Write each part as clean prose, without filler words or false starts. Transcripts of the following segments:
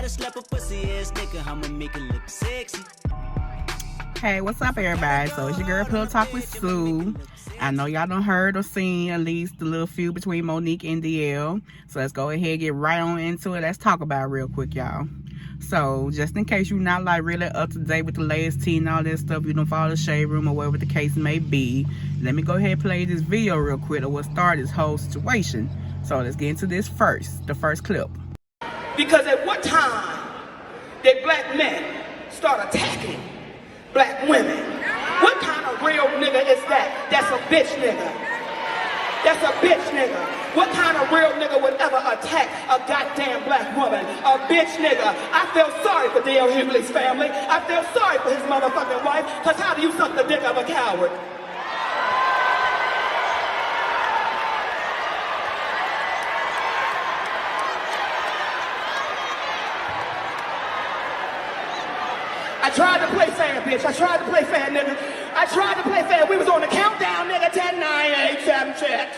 wanna slap a pussy ass nigga, I'ma make it look sexy. Hey, what's up, everybody? So it's your girl Pillow Talk with Sue. I know y'all done heard or seen at least the little feud between Monique and D.L. So let's go ahead and get right on into it. Let's talk about it real quick, y'all. So just in case you're not like really up to date with the latest tea and all that stuff, you don't follow the shade room or whatever the case may be, let me go ahead and play this video real quick of what started this whole situation. So let's get into this first, the first clip. Because at what time did black men start attacking black women? What kind of real nigga is that? That's a bitch nigga. That's a bitch nigga. What kind of real nigga would ever attack a goddamn black woman? A bitch nigga. I feel sorry for D.L. Hughley's family. I feel sorry for his motherfucking wife, because how do you suck the dick of a coward? I tried to play fair, bitch. I tried to play fair, nigga. I tried to play fair. We was on the countdown, nigga. 10, 9, 8, 7, check.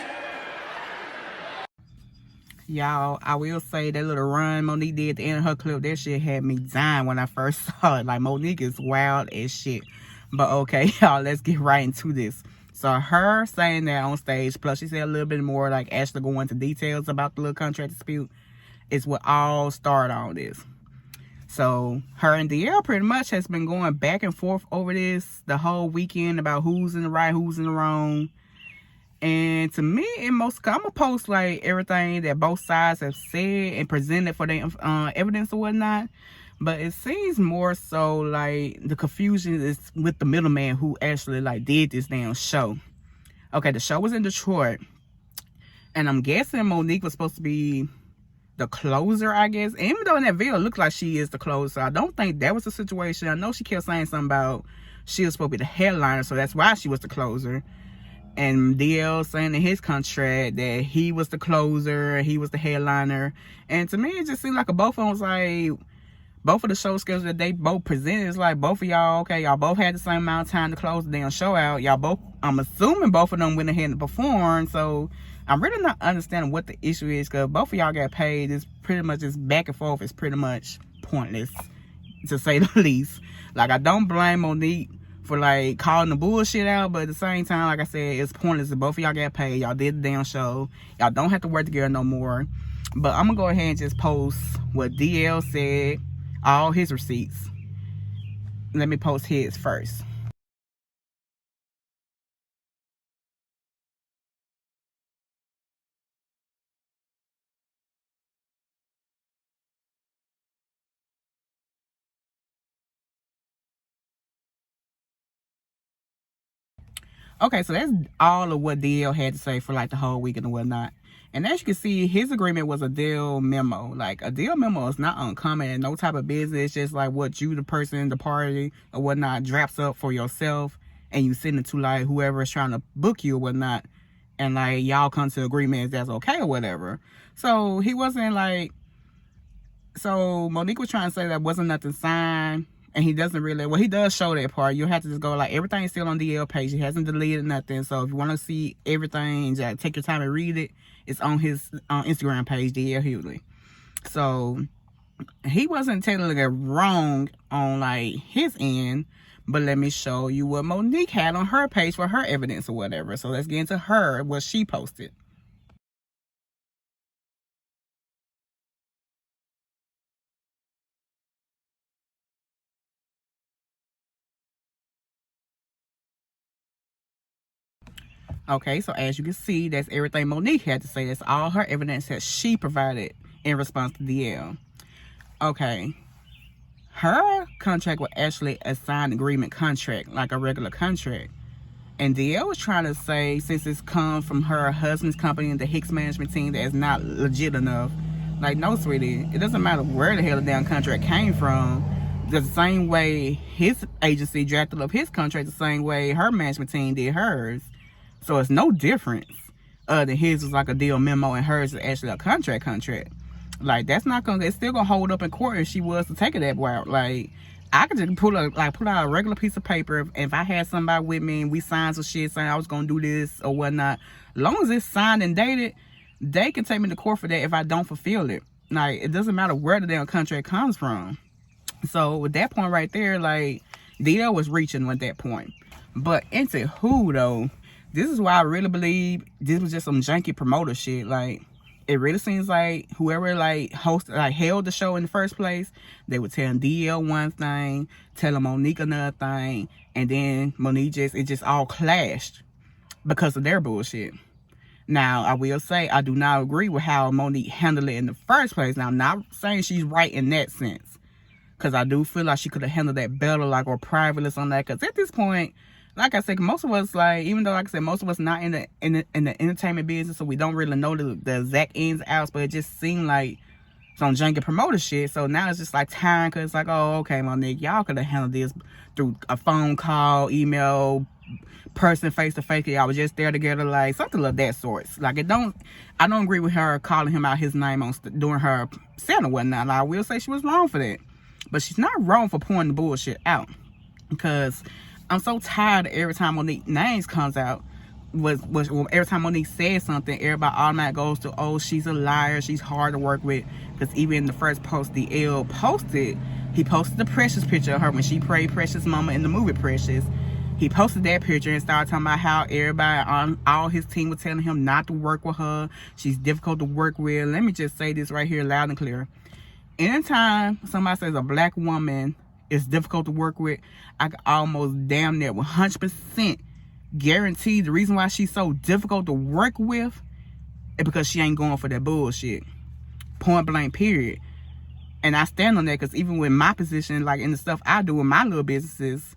Y'all, I will say that little run Monique did at the end of her clip, that shit had me dying when I first saw it. Like, Monique is wild as shit. But okay, y'all, let's get right into this. So her saying that on stage, plus she said a little bit more, like actually going into details about the little contract dispute, is what all started on this. So her and D.L. pretty much has been going back and forth over this the whole weekend about who's in the right, who's in the wrong. And to me, I'm gonna post like everything that both sides have said and presented for their evidence or whatnot. But it seems more so like the confusion is with the middleman who actually like did this damn show. Okay, the show was in Detroit, and I'm guessing Monique was supposed to be the closer, I guess. And even though in that video it looks like she is the closer, I don't think that was the situation. I know she kept saying something about she was supposed to be the headliner, so that's why she was the closer. And D.L. saying in his contract that he was the closer, he was the headliner. And to me, it just seemed like both of them was like, both of the show schedules that they both presented, it's like both of y'all, okay, y'all both had the same amount of time to close the damn show out. Y'all both, I'm assuming both of them went ahead and performed. So I'm really not understanding what the issue is, because both of y'all got paid. It's pretty much just back and forth. It's pretty much pointless, to say the least. Like, I don't blame Monique for like calling the bullshit out, but at the same time, like I said, it's pointless. Both of y'all got paid. Y'all did the damn show. Y'all don't have to work together no more. But I'm gonna go ahead and just post what D.L. said, all his receipts. Let me post his first. Okay, so that's all of what D.L. had to say for like the whole weekend and whatnot. And as you can see, his agreement was a deal memo. Like, a deal memo is not uncommon in no type of business. It's just like what you, the person, the party, or whatnot, drafts up for yourself, and you send it to like whoever is trying to book you or whatnot, and like y'all come to agreement if that's okay or whatever. So he wasn't like, so Monique was trying to say that wasn't nothing signed. And he doesn't really, well, he does show that part. You'll have to just go, like, everything's still on DL page. He hasn't deleted nothing. So if you want to see everything, just take your time and read it. It's on his Instagram page, DL Hughley. So he wasn't technically wrong on, like, his end. But let me show you what Monique had on her page for her evidence or whatever. So let's get into her, what she posted. Okay, so as you can see, that's everything Monique had to say. That's all her evidence that she provided in response to DL. Okay. Her contract was actually a signed agreement contract, like a regular contract. And DL was trying to say, since it's come from her husband's company and the Hicks management team, that it's not legit enough. Like, no, sweetie. It doesn't matter where the hell the damn contract came from. The same way his agency drafted up his contract, the same way her management team did hers. So it's no difference other than his was like a deal memo and hers is actually a contract. Like, that's not gonna, it's still gonna hold up in court if she was to take it that route. Like, I could just pull out a regular piece of paper if I had somebody with me and we signed some shit saying I was gonna do this or whatnot. As long as it's signed and dated, they can take me to court for that if I don't fulfill it. Like, it doesn't matter where the damn contract comes from. So with that point right there, like, D.L was reaching at that point. But into who though? This is why I really believe this was just some janky promoter shit. Like, it really seems like whoever like hosted, like held the show in the first place, they would tell D.L one thing, tell Monique another thing, and then Monique it just all clashed because of their bullshit. Now, I will say I do not agree with how Monique handled it in the first place. Now, I'm not saying she's right in that sense, because I do feel like she could have handled that better, like, or privately on that. Because at this point, like I said, most of us, like, even though, like I said, most of us not in the entertainment business, so we don't really know the exact ins and outs, but it just seemed like some junkie promoter shit. So now it's just like time, because it's like, oh, okay, Monique, y'all could have handled this through a phone call, email, person face to face. Y'all was just there together, like something of that sort. Like, I don't agree with her calling him out his name on during her set or whatnot. Like, I will say she was wrong for that, but she's not wrong for pouring the bullshit out, because I'm so tired of every time Monique names comes out, every time Monique says something, everybody automatically goes to, oh, she's a liar, she's hard to work with. Because even in the first post D.L posted, he posted the Precious picture of her when she played Precious mama in the movie Precious. He posted that picture and started talking about how everybody on all his team was telling him not to work with her. She's difficult to work with. Let me just say this right here loud and clear. Anytime somebody says a black woman is difficult to work with, I can almost damn near 100% guarantee the reason why she's so difficult to work with is because she ain't going for that bullshit. Point blank, period. And I stand on that, because even with my position, like in the stuff I do with my little businesses,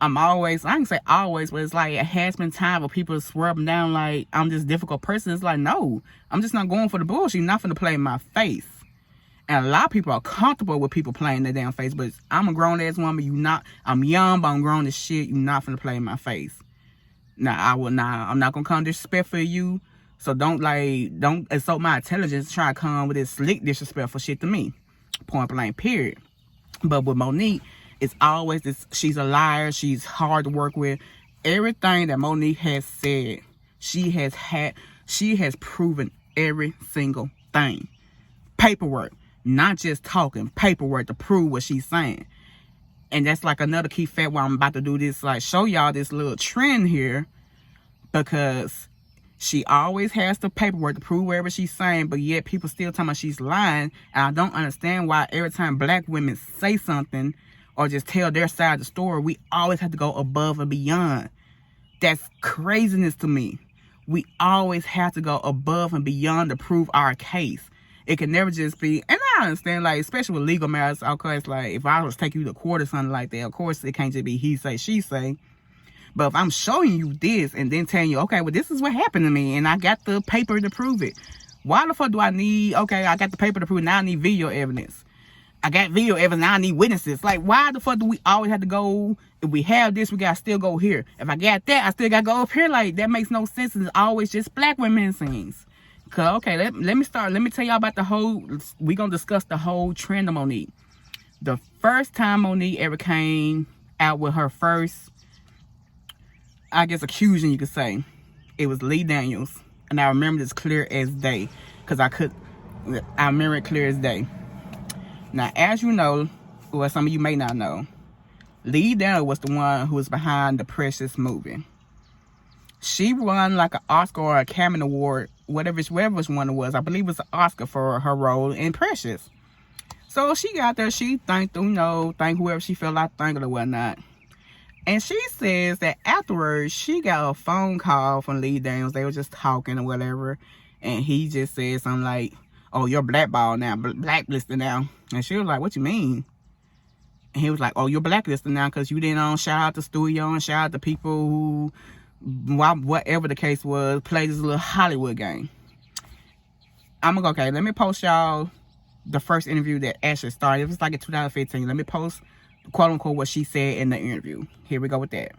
I'm always, I can say always, but it's like it has been time where people swear them down like I'm this difficult person. It's like, no, I'm just not going for the bullshit. You're not finna play in my face. And a lot of people are comfortable with people playing their damn face, but I'm a grown ass woman. You not, I'm young, but I'm grown as shit. You're not finna play in my face. Now, I'm not gonna come disrespectful to you. So don't insult my intelligence, try to come with this slick disrespectful shit to me. Point blank, period. But with Monique, it's always this, she's a liar, she's hard to work with. Everything that Monique has said, she has proven every single thing. Paperwork, not just talking, paperwork to prove what she's saying. And that's like another key fact why I'm about to do this, like show y'all this little trend here, because she always has the paperwork to prove whatever she's saying, but yet people still talking about she's lying. And I don't understand why every time black women say something or just tell their side of the story, we always have to go above and beyond. That's craziness to me. We always have to go above and beyond to prove our case. It can never just be, and I understand, like, especially with legal matters, of course, like, if I was to take you to court or something like that, of course, it can't just be he say, she say. But if I'm showing you this and then telling you, okay, well, this is what happened to me, and I got the paper to prove it. Why the fuck do I need, okay, I got the paper to prove it, now I need video evidence. I got video evidence, now I need witnesses. Like, why the fuck do we always have to go, if we have this, we gotta still go here. If I got that, I still gotta go up here. Like, that makes no sense. It's always just black women things. Cause, okay, let me tell y'all about the whole, we gonna discuss the whole trend of Monique. The first time Monique ever came out with her first, I guess, accusing, you could say, it was Lee Daniels. And I remember this clear as day, because I remember it clear as day. Now, as you know, or some of you may not know, Lee Daniels was the one who was behind the Precious movie. She won like an Oscar or a Academy Award, whatever which one it was. I believe it was an Oscar for her role in Precious. So she got there, she thanked whoever she felt like thanking or whatnot. And she says that afterwards, she got a phone call from Lee Daniels. They were just talking or whatever. And he just said something like, oh, you're blackballed now, blacklisted now. And she was like, what you mean? And he was like, oh, you're blacklisted now because you didn't shout out the studio and shout out the people who, whatever the case was, played this little Hollywood game. I'm going to go, okay, let me post y'all the first interview that actually started. It was like in 2015. Let me post, quote unquote, what she said in the interview. Here we go with that.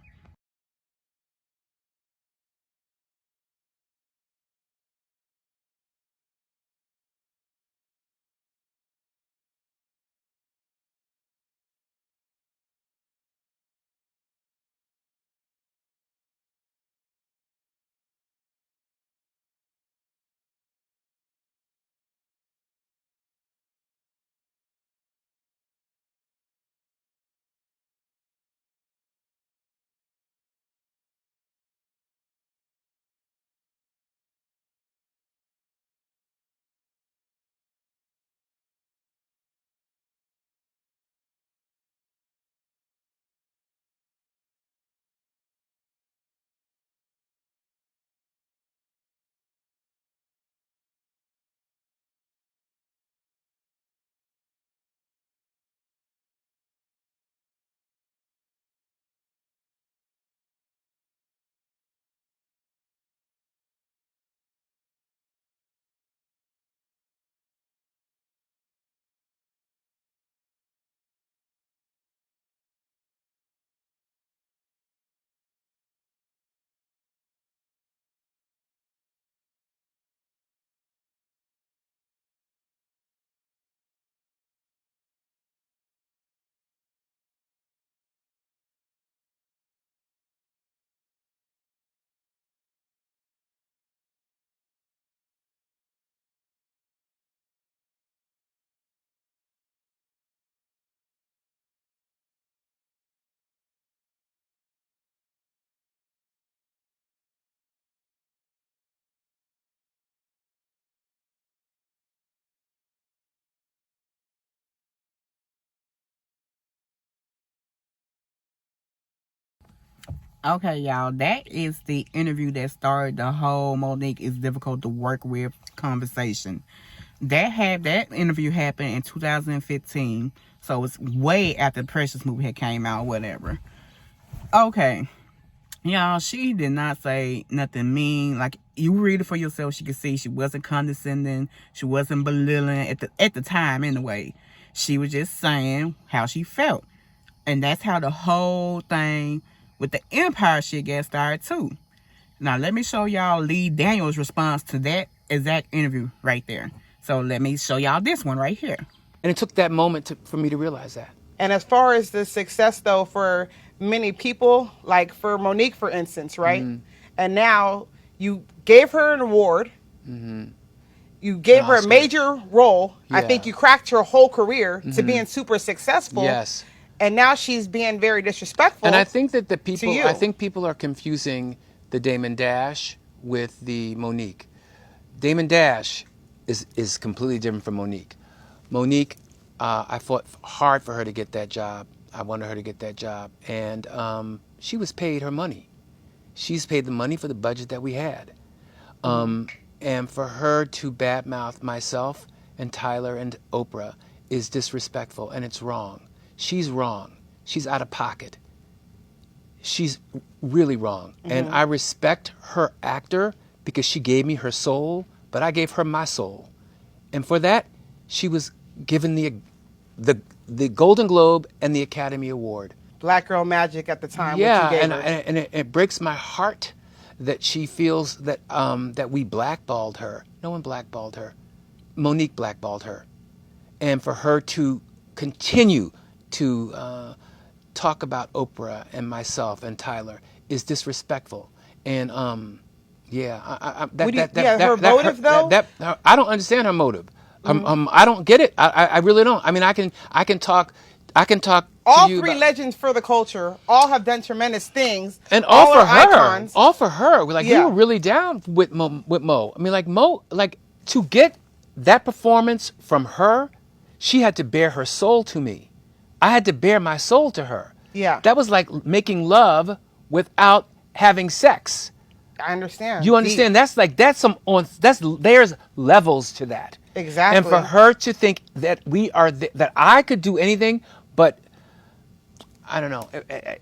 Okay, y'all, that is the interview that started the whole Monique is difficult to work with conversation. That interview happened in 2015, so it's way after the Precious movie had came out, whatever. Okay, y'all, she did not say nothing mean. Like, you read it for yourself, she could see she wasn't condescending, she wasn't belittling at the time anyway. She was just saying how she felt. And that's how the whole thing with the Empire shit got started too. Now let me show y'all Lee Daniels' response to that exact interview right there. So let me show y'all this one right here. And it took that moment for me to realize that. And as far as the success, though, for many people, like for Monique, for instance, right? Mm-hmm. And now you gave her an award. Mm-hmm. You gave her a Oscar. major role. Yeah. I think you cracked her whole career to being super successful. Yes. And now she's being very disrespectful. And I think that people are confusing the Damon Dash with the Monique. Damon Dash is completely different from Monique. Monique, I fought hard for her to get that job. I wanted her to get that job. And she was paid her money. She's paid the money for the budget that we had. And for her to badmouth myself and Tyler and Oprah is disrespectful, and it's wrong. She's wrong. She's out of pocket. She's really wrong. And I respect her actor because she gave me her soul, but I gave her my soul. And for that, she was given the Golden Globe and the Academy Award. Black Girl Magic at the time. Yeah, which you gave her. and it breaks my heart that she feels that that we blackballed her. No one blackballed her. Monique blackballed her. And for her to continue to talk about Oprah and myself and Tyler is disrespectful. And her motive, though? I don't understand her motive. I don't get it. I really don't. I mean, I can talk. All to you three about, legends for the culture all have done tremendous things. and all for are her. icons. All for her. Like, Yeah. we were really down with Mo. I mean, like Mo, like to get that performance from her, she had to bare her soul to me. I had to bare my soul to her. Yeah. That was like making love without having sex. I understand. You understand? There's levels to that. Exactly. And for her to think that that I could do anything, but I don't know. It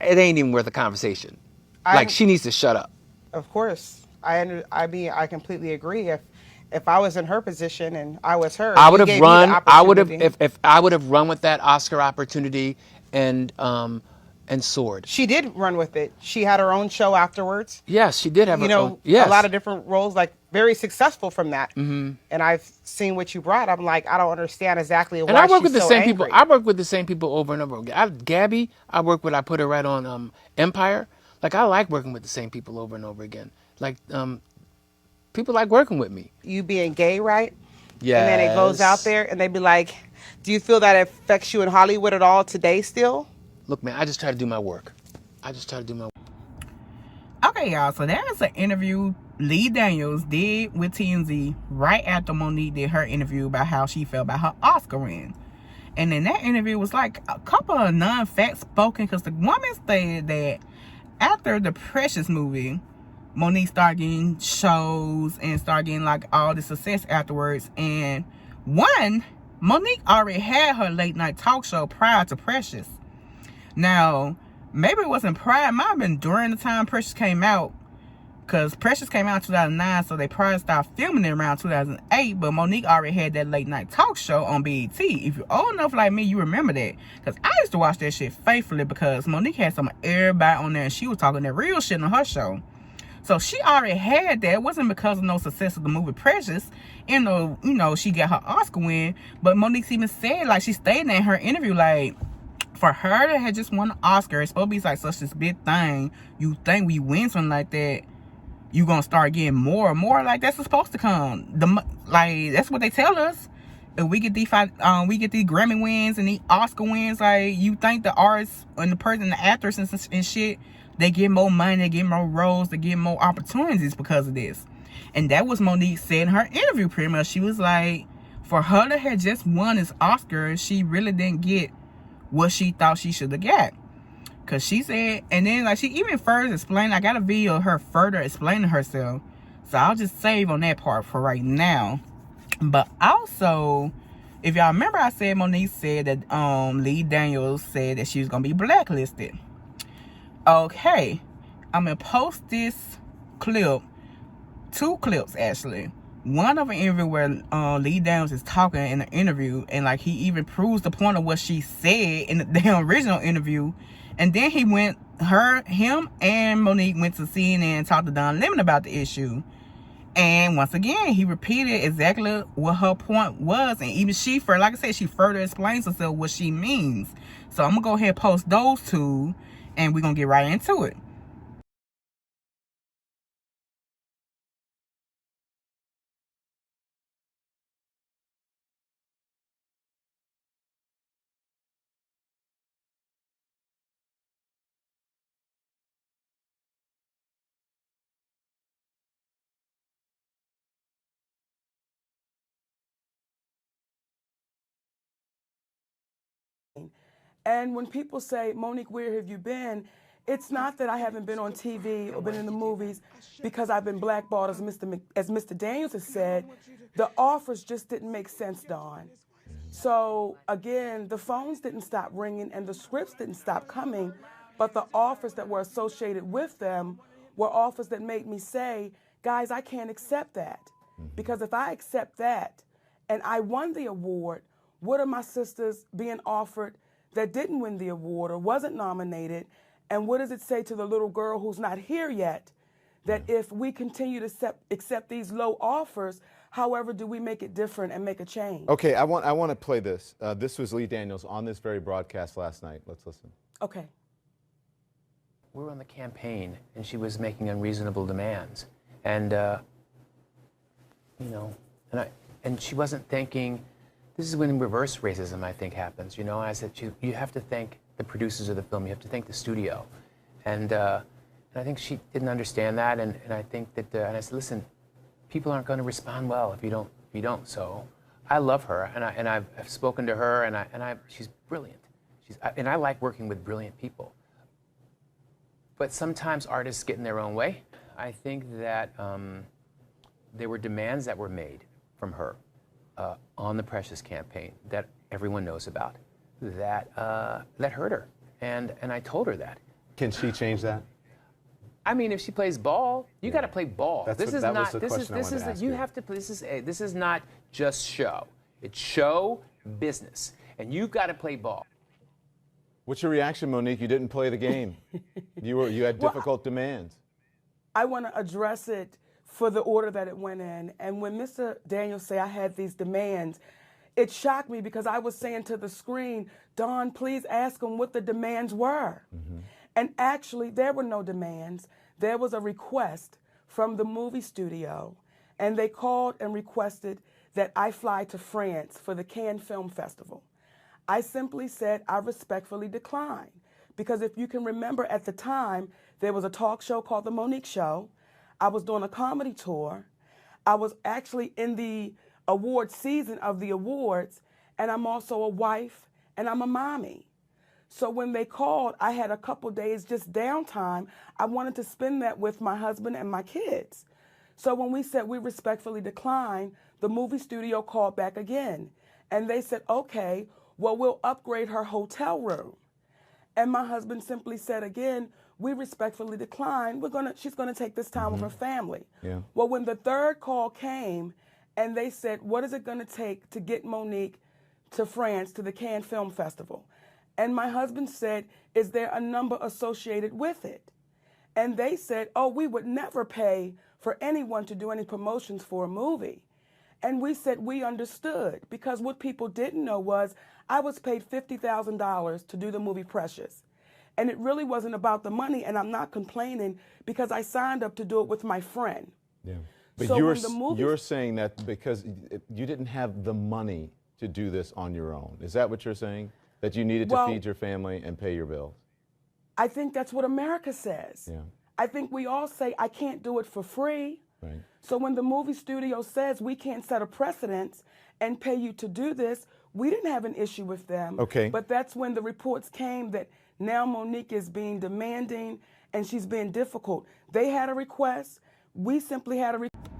ain't even worth a conversation. Like, she needs to shut up. Of course. I completely agree. If I was in her position and I was her, I would have run. If I would have run with that Oscar opportunity and soared. she did run with it. She had her own show afterwards. Yes, she did have a lot of different roles, like very successful from that. Mm-hmm. And I've seen what you brought. I'm like, I don't understand exactly why. And I work she's with the so same angry. people. I work with the same people over and over again. Gabby, I put her right on Empire. Like, I like working with the same people over and over again. Like, people like working with me. You being gay, right? Yeah. And then it goes out there, and they be like, do you feel that it affects you in Hollywood at all today still? Look, man, I just try to do my work. Okay, y'all, so that is an interview Lee Daniels did with TMZ right after Monique did her interview about how she felt about her Oscar win. And in that interview was like a couple of non-facts spoken, because the woman stated that after the Precious movie, Monique started getting shows and started getting like all the success afterwards. And one, Monique already had her late night talk show prior to Precious. Now, maybe it wasn't prior, it might have been during the time Precious came out, because Precious came out in 2009, so they probably started filming it around 2008, but Monique already had that late night talk show on BET. If you're old enough like me, you remember that, because I used to watch that shit faithfully, because Monique had some of everybody on there, and she was talking that real shit on her show. So she already had that. It wasn't because of no success of the movie Precious, you know, she got her Oscar win, but Monique even said, like, she stated in her interview, like, for her to have just won an Oscar, it's supposed to be like such this big thing. You think we win something like that, you gonna start getting more and more. Like, that's what's supposed to come. Like, that's what they tell us. If we get these Grammy wins and these Oscar wins, like, you think the artists and the person, the actors and shit, they get more money, they get more roles, they get more opportunities because of this. And that was Monique said in her interview, pretty much. She was like, for her to have just won this Oscar, she really didn't get what she thought she should have got. Cause she said, and then like she even further explained, I got a video of her further explaining herself. So I'll just save on that part for right now. But also, if y'all remember, I said Monique said that Lee Daniels said that she was gonna be blacklisted. Okay, I'm gonna post this clip, 2 clips actually. One of an interview where Lee Daniels is talking in an interview, and like he even proves the point of what she said in the damn original interview. And then him and Monique went to CNN and talked to Don Lemon about the issue. And once again, he repeated exactly what her point was. And even like I said, she further explains herself what she means. So I'm going to go ahead and post those 2, and we're going to get right into it. And when people say, Monique, where have you been? It's not that I haven't been on TV or been in the movies because I've been blackballed, as Mr. Daniels has said. The offers just didn't make sense, Dawn. So again, the phones didn't stop ringing and the scripts didn't stop coming, but the offers that were associated with them were offers that made me say, guys, I can't accept that. Because if I accept that and I won the award, what are my sisters being offered that didn't win the award or wasn't nominated? And what does it say to the little girl who's not here yet? That if we continue to accept these low offers, however do we make it different and make a change? Okay, I want to play this. This was Lee Daniels on this very broadcast last night. Let's listen. Okay. We were on the campaign, and she was making unreasonable demands. And, you know, and she wasn't thinking. This is when reverse racism, I think, happens. You know, I said, you have to thank the producers of the film. You have to thank the studio. And I think she didn't understand that. And I think that, and I said, listen, people aren't going to respond well if you don't. So I love her, and I've spoken to her, and she's brilliant. And I like working with brilliant people. But sometimes artists get in their own way. I think that there were demands that were made from her on the Precious campaign that everyone knows about that hurt her, and I told her that. Can she change that? I mean, if she plays ball, you got to play ball. This is not just show. It's show business, and you've got to play ball. What's your reaction, Monique? You didn't play the game. You had difficult demands. I want to address it for the order that it went in. And when Mr. Daniels say I had these demands, it shocked me because I was saying to the screen, Dawn, please ask them what the demands were. And actually, there were no demands. There was a request from the movie studio, and they called and requested that I fly to France for the Cannes Film Festival. I simply said I respectfully declined, because if you can remember at the time, there was a talk show called The Monique Show. I was doing a comedy tour. I was actually in the award season of the awards, and I'm also a wife, and I'm a mommy. So when they called, I had a couple days just downtime. I wanted to spend that with my husband and my kids. So when we said we respectfully declined, the movie studio called back again. And they said, okay, well, we'll upgrade her hotel room. And my husband simply said again, we respectfully decline. She's gonna take this time with her family. Yeah. Well, when the third call came and they said, what is it gonna take to get Monique to France, to the Cannes Film Festival? And my husband said, is there a number associated with it? And they said, oh, we would never pay for anyone to do any promotions for a movie. And we said we understood, because what people didn't know was I was paid $50,000 to do the movie Precious. And it really wasn't about the money, and I'm not complaining, because I signed up to do it with my friend. Yeah. But So you're saying that because you didn't have the money to do this on your own. Is that what you're saying? That you needed to feed your family and pay your bills? I think that's what America says. Yeah. I think we all say, I can't do it for free. Right. So when the movie studio says we can't set a precedent and pay you to do this, we didn't have an issue with them. Okay. But that's when the reports came that Now Monique is being demanding and she's being difficult. They had a request. We simply had a request.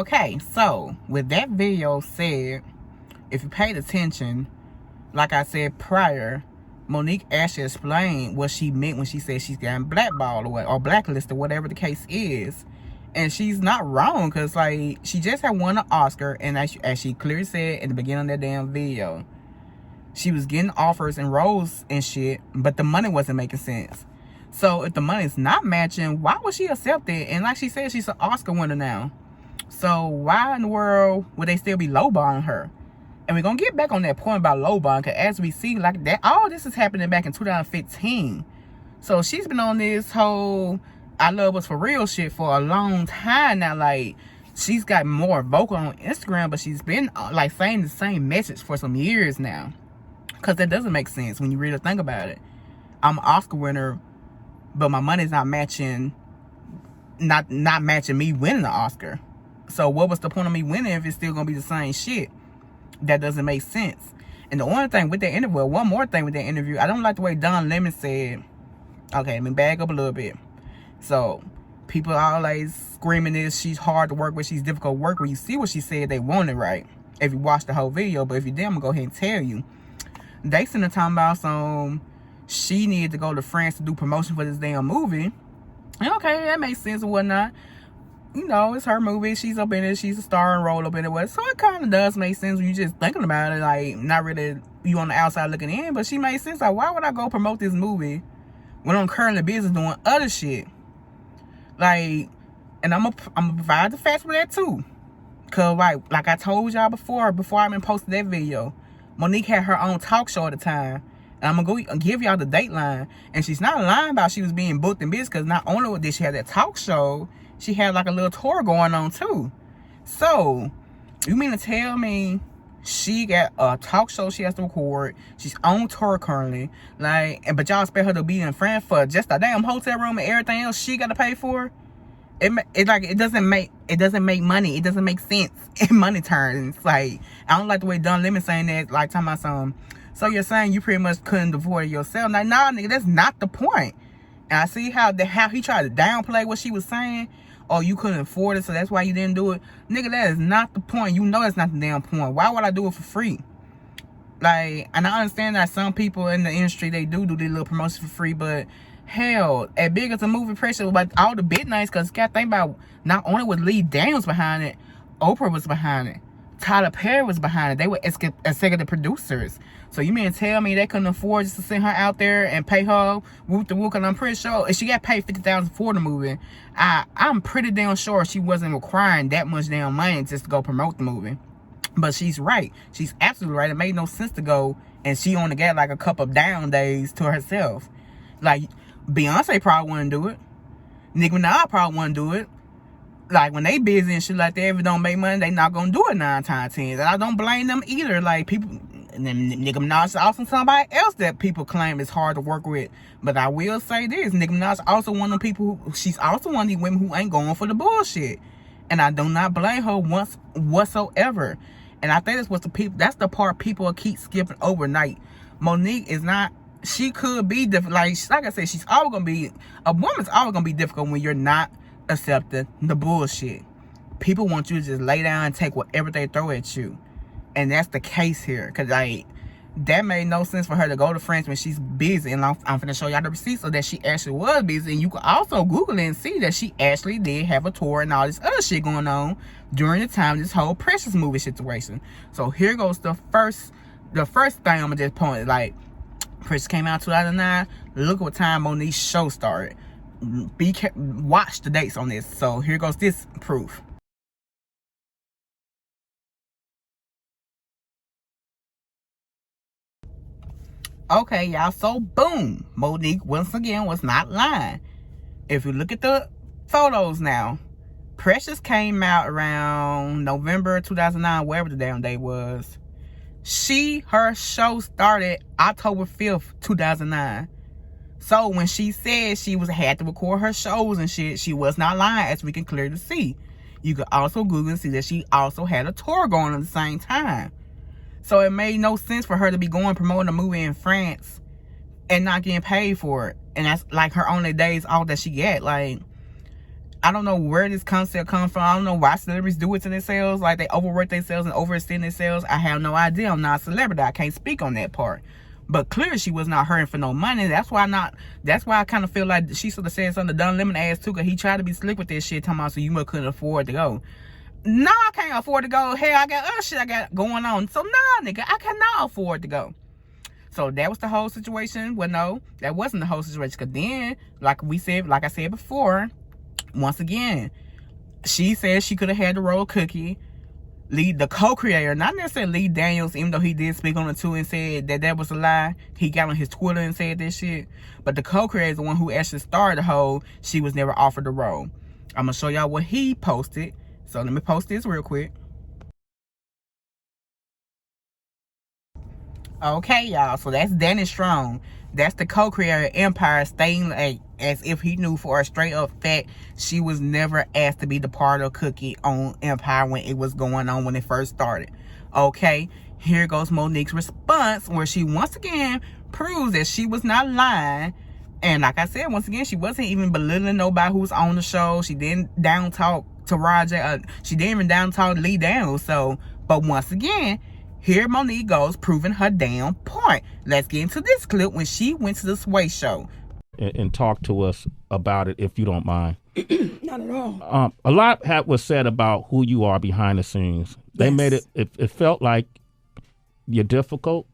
Okay, so with that video said, if you paid attention, like I said prior, Monique actually explained what she meant when she said she's gotten blackballed or blacklisted, whatever the case is. And she's not wrong, because like she just had won an Oscar, and as she clearly said at the beginning of that damn video, she was getting offers and roles and shit, but the money wasn't making sense. So if the money's not matching, why would she accept it? And like she said, she's an Oscar winner now. So why in the world would they still be lowballing her? And we're going to get back on that point about lowballing, because as we see, like that, all this is happening back in 2015. So she's been on this whole I love us for real shit for a long time now. Like, she's got more vocal on Instagram, but she's been like saying the same message for some years now. Because that doesn't make sense when you really think about it. I'm an Oscar winner, but my money's not matching, not matching me winning the Oscar. So what was the point of me winning if it's still gonna be the same shit? That doesn't make sense. And the only thing with that interview, well, one more thing with that interview, I don't like the way Don Lemon said, okay, let me back up a little bit. So people always screaming this, she's hard to work with, she's difficult to work with. You see what she said, they want it right if you watch the whole video. But if you didn't, I'm gonna go ahead and tell you, they sitting there talking about some she needed to go to France to do promotion for this damn movie. And okay, that makes sense and whatnot. You know, it's her movie, she's up in it, she's a star and role up in it. So it kind of does make sense when you just thinking about it, like not really you on the outside looking in, but she made sense. Like, why would I go promote this movie when I'm currently busy doing other shit? Like, and I'm gonna provide the facts for that too. Cause like I told y'all before I even posted that video, Monique had her own talk show at the time. And I'm gonna go give y'all the dateline. And she's not lying about she was being booked in business, because not only did she have that talk show, she had like a little tour going on too. So, you mean to tell me she got a talk show she has to record, she's on tour currently, like, but y'all expect her to be in France for just a damn hotel room and everything else she got to pay for? It doesn't make money. It doesn't make sense in money terms. Like, I don't like the way Don Lemon saying that, like talking about some. So you're saying you pretty much couldn't afford it yourself? Like, nah, nigga, that's not the point. And I see how he tried to downplay what she was saying. Oh, you couldn't afford it, so that's why you didn't do it. Nigga, that is not the point. You know that's not the damn point. Why would I do it for free? Like, and I understand that some people in the industry, they do their little promotion for free, but hell, as big as a movie pressure, like all the big names, because you got to think about, not only was Lee Daniels behind it, Oprah was behind it, Tyler Perry was behind it. They were executive producers. So you mean to tell me they couldn't afford just to send her out there and pay her whoop the whoop? And I'm pretty sure if she got paid $50,000 for the movie, I'm pretty damn sure she wasn't requiring that much damn money just to go promote the movie. But she's right. She's absolutely right. It made no sense to go, and she only got like a couple of down days to herself. Like, Beyonce probably wouldn't do it. Nicki Minaj probably wouldn't do it. Like, when they busy and shit like that, if it don't make money, they not gonna do it 9 times 10. And I don't blame them either. Like, people, and then Nicki Minaj is also somebody else that people claim is hard to work with. But I will say this, Nicki Minaj also one of the people she's also one of these women who ain't going for the bullshit. And I do not blame her once whatsoever. And I think that's the part people keep skipping overnight. Monique is not, she could be different. Like I said, she's always gonna be, a woman's always gonna be difficult when you're not accepting the bullshit. People want you to just lay down and take whatever they throw at you. And that's the case here. Because, like, that made no sense for her to go to France when she's busy. And I'm finna show y'all the receipts so that she actually was busy. And you can also Google it and see that she actually did have a tour and all this other shit going on during the time of this whole Precious movie situation. So here goes the first thing I'm gonna just point. Like, Precious came out in 2009. Look at what time Monique's show started. Watch the dates on this. So here goes this proof. Okay, y'all, so boom, Monique once again was not lying. If you look at the photos now, Precious came out around November 2009, wherever the damn day was. Her show started October 5th, 2009. So when she said she had to record her shows and shit, she was not lying, as we can clearly see. You could also Google and see that she also had a tour going at the same time. So it made no sense for her to be going promoting a movie in France and not getting paid for it. And that's like her only days off that she get. Like, I don't know where this concept comes from. I don't know why celebrities do it to themselves. Like, they overwork themselves and overextend themselves. I have no idea. I'm not a celebrity. I can't speak on that part. But clearly she was not hurting for no money. That's why I kind of feel like she should have said something to Don Lemon ass too, because he tried to be slick with this shit, talking about, so you must couldn't afford to go. No, I can't afford to go. Hell, I got other shit I got going on. So nah, nigga, I cannot afford to go. So that was the whole situation. Well, no, that wasn't the whole situation. Because then, like I said before, once again, she said she could have had the role Cookie. The co-creator, not necessarily Lee Daniels, even though he did speak on it too and said that was a lie. He got on his Twitter and said this shit. But the co-creator is the one who actually started the whole, she was never offered the role. I'm going to show y'all what he posted. So let me post this real quick. Okay, y'all. So that's Danny Strong. That's the co-creator of Empire, stating like as if he knew for a straight up fact she was never asked to be the part of Cookie on Empire when it was going on when it first started. Okay, here goes Monique's response, where she once again proves that she was not lying. And like I said, once again, she wasn't even belittling nobody who was on the show. She didn't down talk to Roger. She didn't even down talk Lee Daniels. So, but once again, here Monique goes, proving her damn point. Let's get into this clip when she went to the Sway show. And talk to us about it, if you don't mind. Not at all. A lot was said about who you are behind the scenes. They made it felt like you're difficult.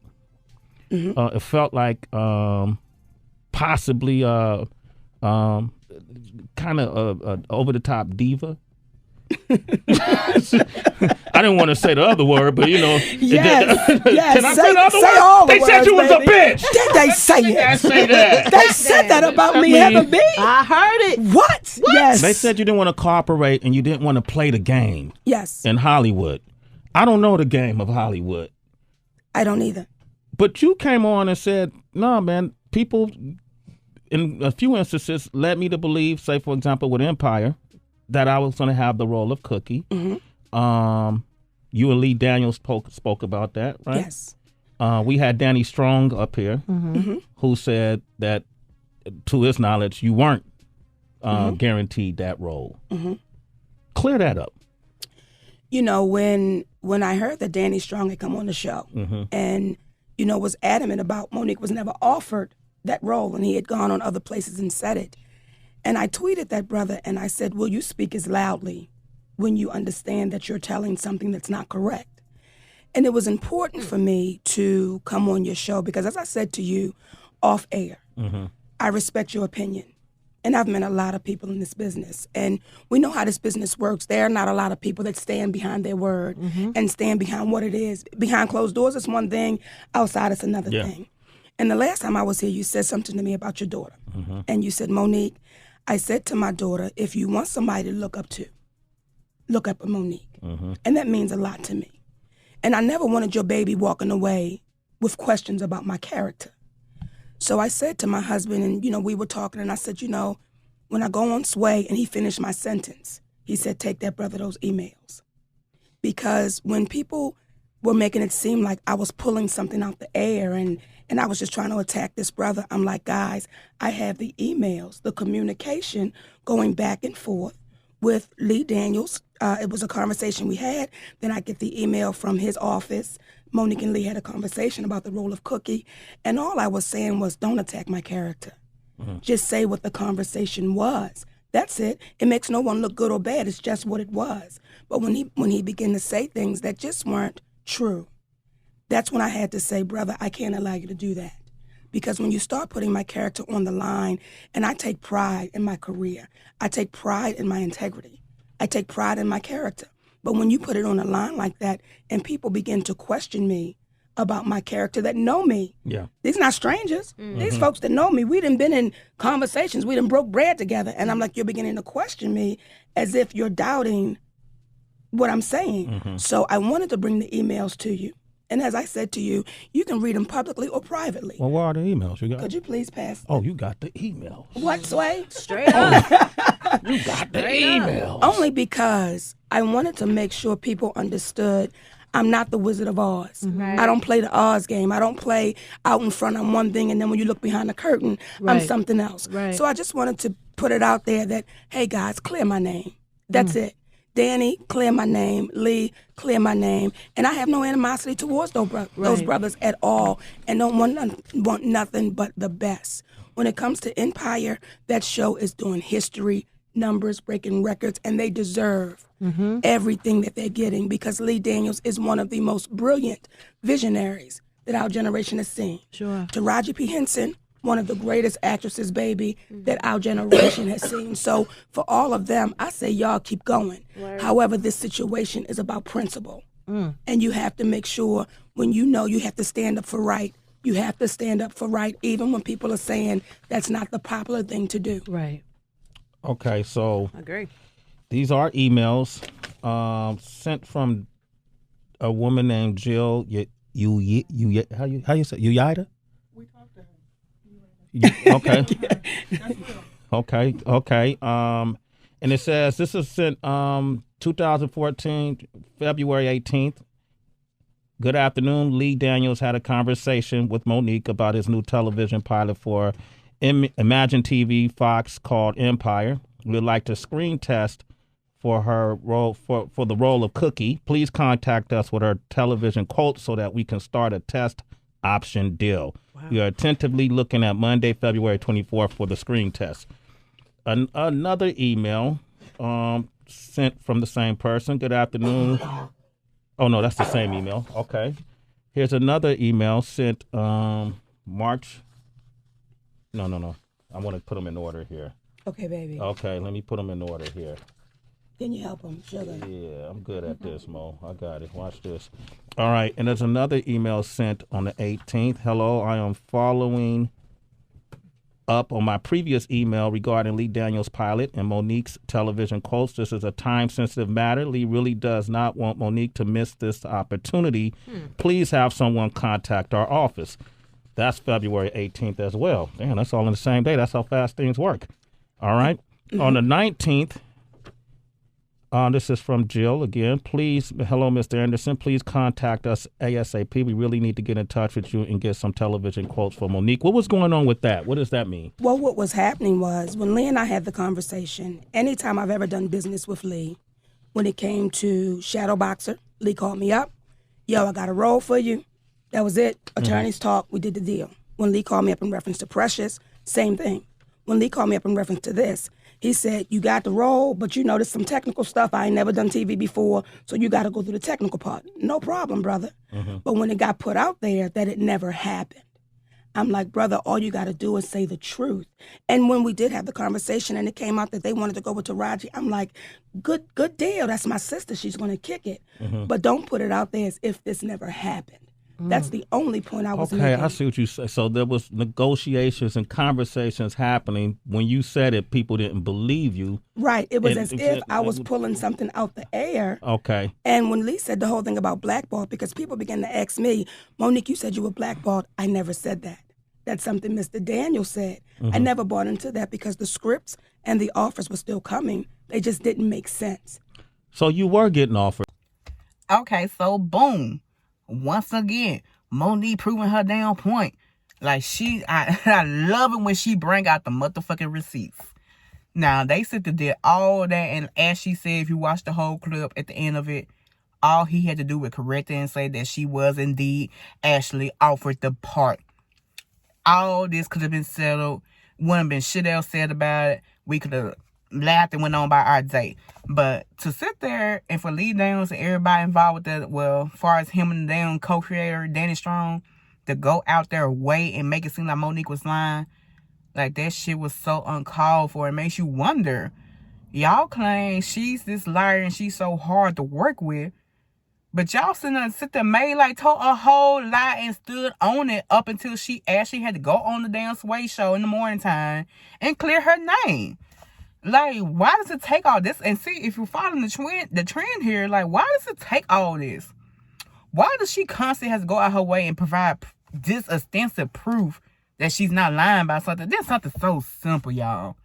It felt like possibly kind of over-the-top diva. I didn't want to say the other word, but you know. Yes. Can I say the other word? All they the said words, you was baby. a bitch. Did they say it? I say that. They said that about me having B. I heard it. What? Yes. They said you didn't want to cooperate and you didn't want to play the game. Yes. In Hollywood. I don't know the game of Hollywood. I don't either. But you came on and said, no, man, people in a few instances led me to believe, say, for example, with Empire, that I was going to have the role of Cookie. You and Lee Daniels spoke about that, right? Yes. We had Danny Strong up here who said that, to his knowledge, you weren't guaranteed that role. Clear that up. You know, when I heard that Danny Strong had come on the show and, you know, was adamant about Monique was never offered that role, and he had gone on other places and said it. And I tweeted that brother and I said, will you speak as loudly when you understand that you're telling something that's not correct? And it was important for me to come on your show because, as I said to you off air, I respect your opinion. And I've met a lot of people in this business. And we know how this business works. There are not a lot of people that stand behind their word and stand behind what it is. Behind closed doors, it's one thing. Outside, it's another thing. And the last time I was here, you said something to me about your daughter. And you said, Monique, I said to my daughter, if you want somebody to look up to, look up at Monique. And that means a lot to me. And I never wanted your baby walking away with questions about my character. So I said to my husband, and, you know, we were talking, and I said, you know, when I go on Sway, and he finished my sentence, he said, take that brother those emails. Because when people were making it seem like I was pulling something out the air and I was just trying to attack this brother, I'm like, guys, I have the emails, the communication going back and forth with Lee Daniels. It was a conversation we had. Then I get the email from his office. Monique and Lee had a conversation about the role of Cookie. And all I was saying was, don't attack my character. Just say what the conversation was. That's it. It makes no one look good or bad. It's just what it was. But when he began to say things that just weren't true, that's when I had to say, brother, I can't allow you to do that. Because when you start putting my character on the line, and I take pride in my career, I take pride in my integrity, I take pride in my character. But when you put it on a line like that and people begin to question me about my character that know me, these are not strangers. These folks that know me, we done been in conversations, we done broke bread together. And I'm like, you're beginning to question me as if you're doubting what I'm saying. So I wanted to bring the emails to you. And as I said to you, you can read them publicly or privately. Well, what are the emails you got? Could you please pass? Oh, you got the emails. What, Sway? Straight up. You got the emails. Only because I wanted to make sure people understood I'm not the Wizard of Oz. I don't play the Oz game. I don't play out in front, I'm one thing, and then when you look behind the curtain, I'm something else. So I just wanted to put it out there that, hey guys, clear my name. That's it. Danny, clear my name. Lee, clear my name. And I have no animosity towards those brothers at all, and don't want nothing but the best. When it comes to Empire, that show is doing history, numbers, breaking records, and they deserve everything that they're getting, because Lee Daniels is one of the most brilliant visionaries that our generation has seen. Taraji P. Henson, one of the greatest actresses, baby, that our generation has seen. So for all of them, I say y'all keep going. However, this situation is about principle. And you have to make sure when you know you have to stand up for right, you have to stand up for right, even when people are saying that's not the popular thing to do. Okay, so I agree. These are emails sent from a woman named Jill. How you say Uyida? We talked to her. Okay. Okay. And it says this is sent 2014 February 18th. Good afternoon. Lee Daniels had a conversation with Monique about his new television pilot for Imagine TV Fox called Empire. We'd like to screen test for her role for the role of Cookie. Please contact us with her television quote so that we can start a test option deal. We are attentively looking at Monday, February 24th for the screen test. Another email sent from the same person. Good afternoon. Oh, no, that's the same email. Okay. Here's another email sent March. No. I want to put them in order here. Okay, baby. Okay, let me put them in order here. Can you help him, sugar? Yeah, I'm good at this, Mo. I got it. Watch this. All right, and there's another email sent on the 18th. Hello, I am following up on my previous email regarding Lee Daniels' pilot and Monique's television quotes. This is a time-sensitive matter. Lee really does not want Monique to miss this opportunity. Please have someone contact our office. That's February 18th as well. Damn, that's all in the same day. That's how fast things work. All right. On the 19th, this is from Jill again. Please, hello, Mr. Anderson. Please contact us ASAP. We really need to get in touch with you and get some television quotes for Monique. What was going on with that? What does that mean? Well, what was happening was when Lee and I had the conversation, anytime I've ever done business with Lee, when it came to Shadow Boxer, Lee called me up. Yo, I got a role for you. That was it. Attorneys talk. We did the deal. When Lee called me up in reference to Precious, same thing. When Lee called me up in reference to this, he said, you got the role, but you know, there's some technical stuff. I ain't never done TV before, so you got to go through the technical part. No problem, brother. But when it got put out there that it never happened, I'm like, brother, all you got to do is say the truth. And when we did have the conversation and it came out that they wanted to go with Taraji, I'm like, good deal. That's my sister. She's going to kick it. But don't put it out there as if this never happened. That's the only point I was making. Okay, I see what you say. So there was negotiations and conversations happening. When you said it, people didn't believe you. Right. It was as if I was pulling something out the air. Okay. And when Lee said the whole thing about blackballed, because people began to ask me, Monique, you said you were blackballed. I never said that. That's something Mr. Daniel said. I never bought into that because the scripts and the offers were still coming. They just didn't make sense. So you were getting offered. Okay, so boom. Once again, Monique proving her damn point. Like I love it when she bring out the motherfucking receipts. Now, they sit there all that, and as she said, if you watch the whole clip at the end of it, all he had to do was correct it and say that she was indeed actually offered the part. All this could have been settled. Wouldn't have been shit else said about it. We could have laughed and went on by our day. But to sit there and for Lee Daniels and everybody involved with that, well, as far as him and the damn co-creator, Danny Strong, to go out their way and make it seem like Monique was lying, like that shit was so uncalled for. It makes you wonder. Y'all claim she's this liar and she's so hard to work with, but y'all sit there made like told a whole lie and stood on it up until she actually had to go on the damn Sway show in the morning time and clear her name. Like, why does it take all this? And see, if you're following the trend here, like, why does it take all this? Why does she constantly have to go out her way and provide this extensive proof that she's not lying about something? This is something so simple, y'all.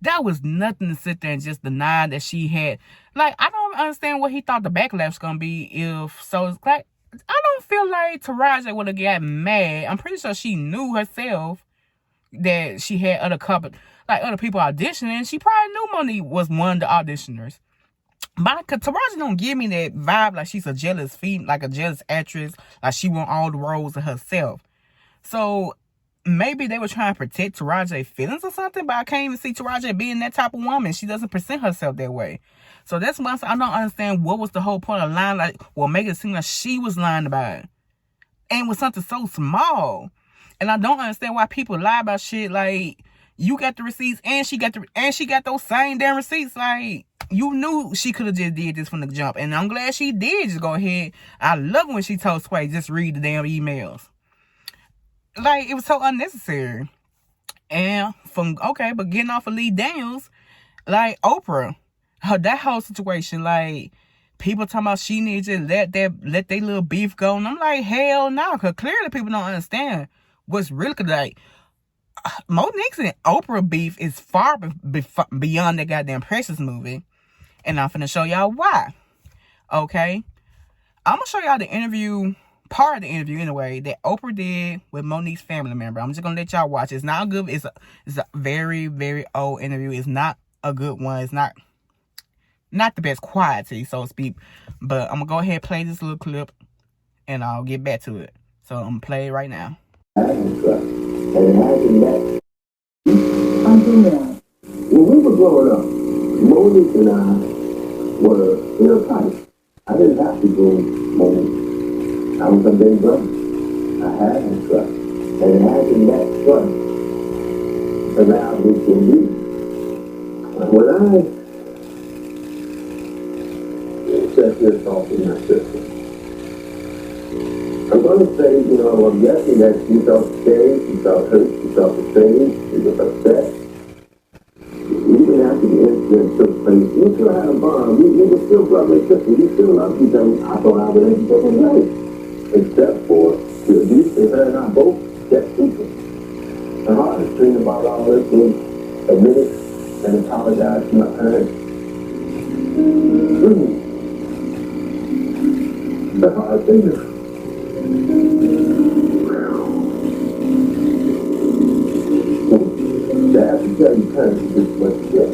That was nothing to sit there and just deny that she had. Like, I don't understand what he thought the backlash was gonna be if so. It's like, I don't feel like Taraji would have got mad. I'm pretty sure she knew herself that she had other people auditioning. She probably knew Monique was one of the auditioners. But Taraji don't give me that vibe like she's a jealous like a jealous actress, like she want all the roles of herself. So maybe they were trying to protect Taraji's feelings or something, but I can't even see Taraji being that type of woman. She doesn't present herself that way. So that's why I don't understand what was the whole point of lying, make it seem like she was lying about it. And it was something so small. And I don't understand why people lie about shit like you got the receipts and she got those same damn receipts. Like, you knew she could have just did this from the jump. And I'm glad she did just go ahead. I love when she told Sway, just read the damn emails. Like, it was so unnecessary. And but getting off of Lee Daniels, like Oprah, that whole situation, like, people talking about she needs to let their little beef go. And I'm like, hell no, because clearly people don't understand what's really, like, Monique's and Oprah beef is far beyond that goddamn Precious movie. And I'm finna show y'all why. Okay? I'm gonna show y'all the interview, part of the interview anyway, that Oprah did with Monique's family member. I'm just gonna let y'all watch. It's not good. It's a very, very old interview. It's not a good one. It's not the best quality, so to speak. But I'm gonna go ahead and play this little clip and I'll get back to it. So I'm gonna play it right now. When we were growing up, Monique and I were tight. I didn't have to groom Monique. I was her big brother. I had her trust. And having that trust allowed me to lead. When I set this off in my system, I'm going to say, I'm guessing that she felt scared, she felt hurt, she felt betrayed, she was upset. Even after the incident took place, we still had a bond. We were still brother and sister. We still loved each other. I thought our relationship was right. Except for the abuse that her and I both kept secret. The hardest thing about all this was admit it and apologize to my parents. The hard thing is I have to tell you parents this what you get.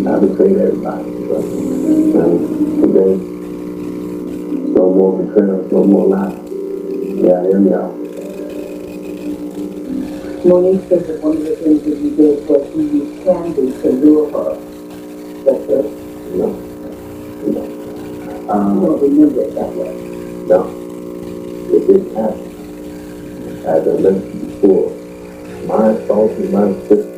I betrayed everybody. Today, no more betrayal, no more lies. Yeah, hear me out. Monique said that one of the things that you did was you used candy to lure her. That's it? No. I don't remember it that way. No. It didn't happen. As I mentioned before, my fault and my sister,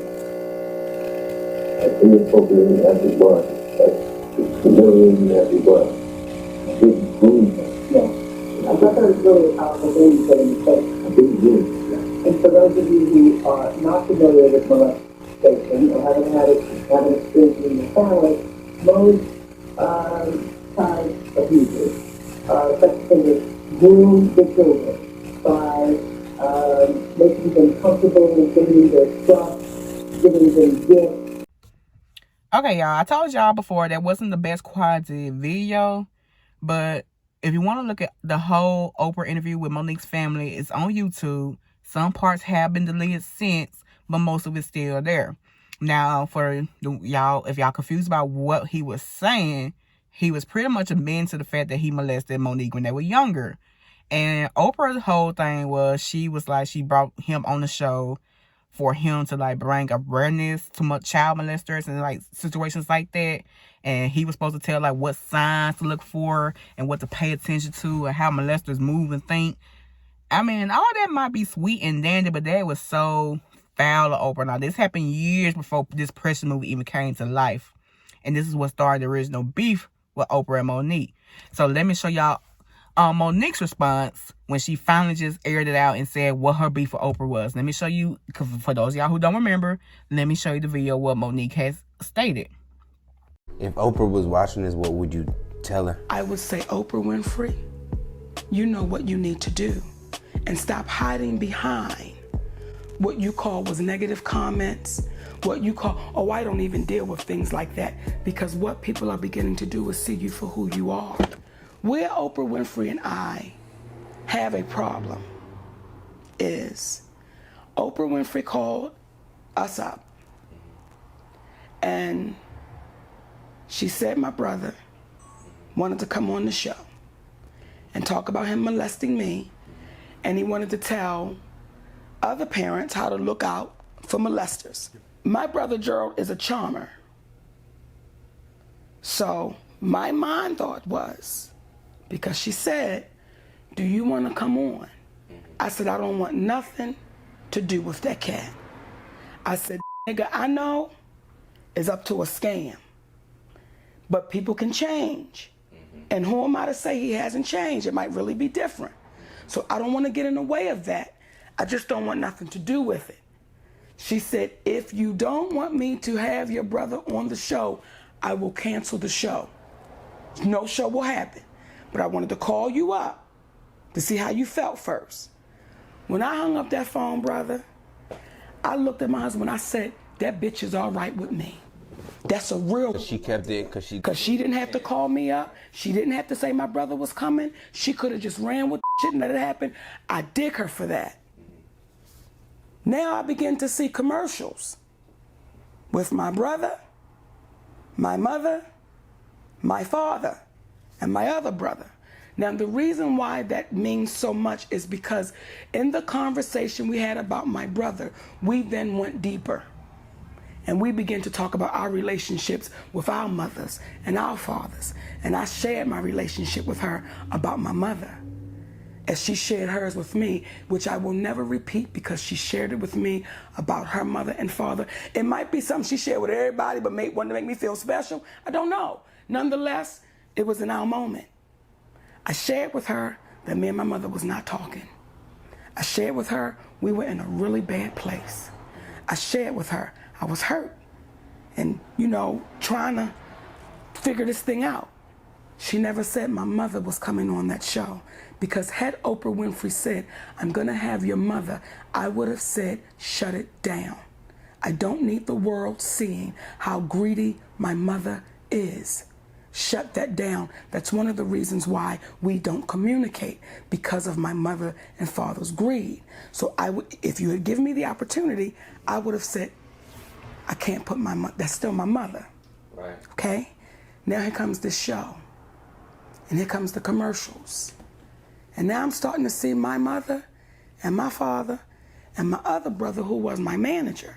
as inappropriate as it was, as humiliating as it was, I didn't groom her. Yes. I thought that was really a powerful thing you said in the case. I didn't groom her. And for those of you who are not familiar with molestation or haven't experienced it in your family, most child abusers, such as groom the children by making them comfortable, giving their trust, giving them gifts. Okay, y'all, I told y'all before that wasn't the best quality video, but if you want to look at the whole Oprah interview with Monique's family, it's on YouTube. Some parts have been deleted since, but most of it's still there. Now, for y'all, if y'all confused about what he was saying, he was pretty much admitting to the fact that he molested Monique when they were younger. And Oprah's whole thing was, she brought him on the show for him to bring awareness to child molesters and situations like that. And he was supposed to tell what signs to look for and what to pay attention to and how molesters move and think. I mean, all that might be sweet and dandy, but that was so foul of Oprah. Now, this happened years before this Precious movie even came to life. And this is what started the original beef with Oprah and Monique. So let me show y'all Monique's response when she finally just aired it out and said what her beef with Oprah was. Let me show you, because for those of y'all who don't remember, let me show you the video what Monique has stated. If Oprah was watching this, what would you tell her? I would say, Oprah Winfrey, you know what you need to do. And stop hiding behind what you call was negative comments, what you call, oh, I don't even deal with things like that, because what people are beginning to do is see you for who you are. Where Oprah Winfrey and I have a problem is Oprah Winfrey called us up and she said my brother wanted to come on the show and talk about him molesting me, and he wanted to tell other parents how to look out for molesters. My brother Gerald is a charmer. So my mind thought was, because she said, do you want to come on? I said, I don't want nothing to do with that cat. I said, nigga, I know it's up to a scam, but people can change. And who am I to say he hasn't changed? It might really be different. So I don't want to get in the way of that. I just don't want nothing to do with it. She said, if you don't want me to have your brother on the show, I will cancel the show. No show will happen. But I wanted to call you up to see how you felt first. When I hung up that phone, brother, I looked at my husband, I said, that bitch is all right with me. That's a real... Cause she kept it, cause she didn't have to call me up. She didn't have to say my brother was coming. She could have just ran with shit and let it happen. I dig her for that. Now I begin to see commercials with my brother, my mother, my father, and my other brother. Now the reason why that means so much is because in the conversation we had about my brother, we then went deeper. And we began to talk about our relationships with our mothers and our fathers. And I shared my relationship with her about my mother, as she shared hers with me, which I will never repeat because she shared it with me about her mother and father. It might be something she shared with everybody, but wanted to make me feel special. I don't know. Nonetheless, it was in our moment. I shared with her that me and my mother was not talking. I shared with her we were in a really bad place. I shared with her I was hurt and, trying to figure this thing out. She never said my mother was coming on that show, because had Oprah Winfrey said, I'm gonna have your mother, I would have said, shut it down. I don't need the world seeing how greedy my mother is. Shut that down. That's one of the reasons why we don't communicate, because of my mother and father's greed. So if you had given me the opportunity, I would have said, I can't put my mother, that's still my mother. Right. Okay? Now here comes this show. And here comes the commercials. And now I'm starting to see my mother and my father and my other brother, who was my manager.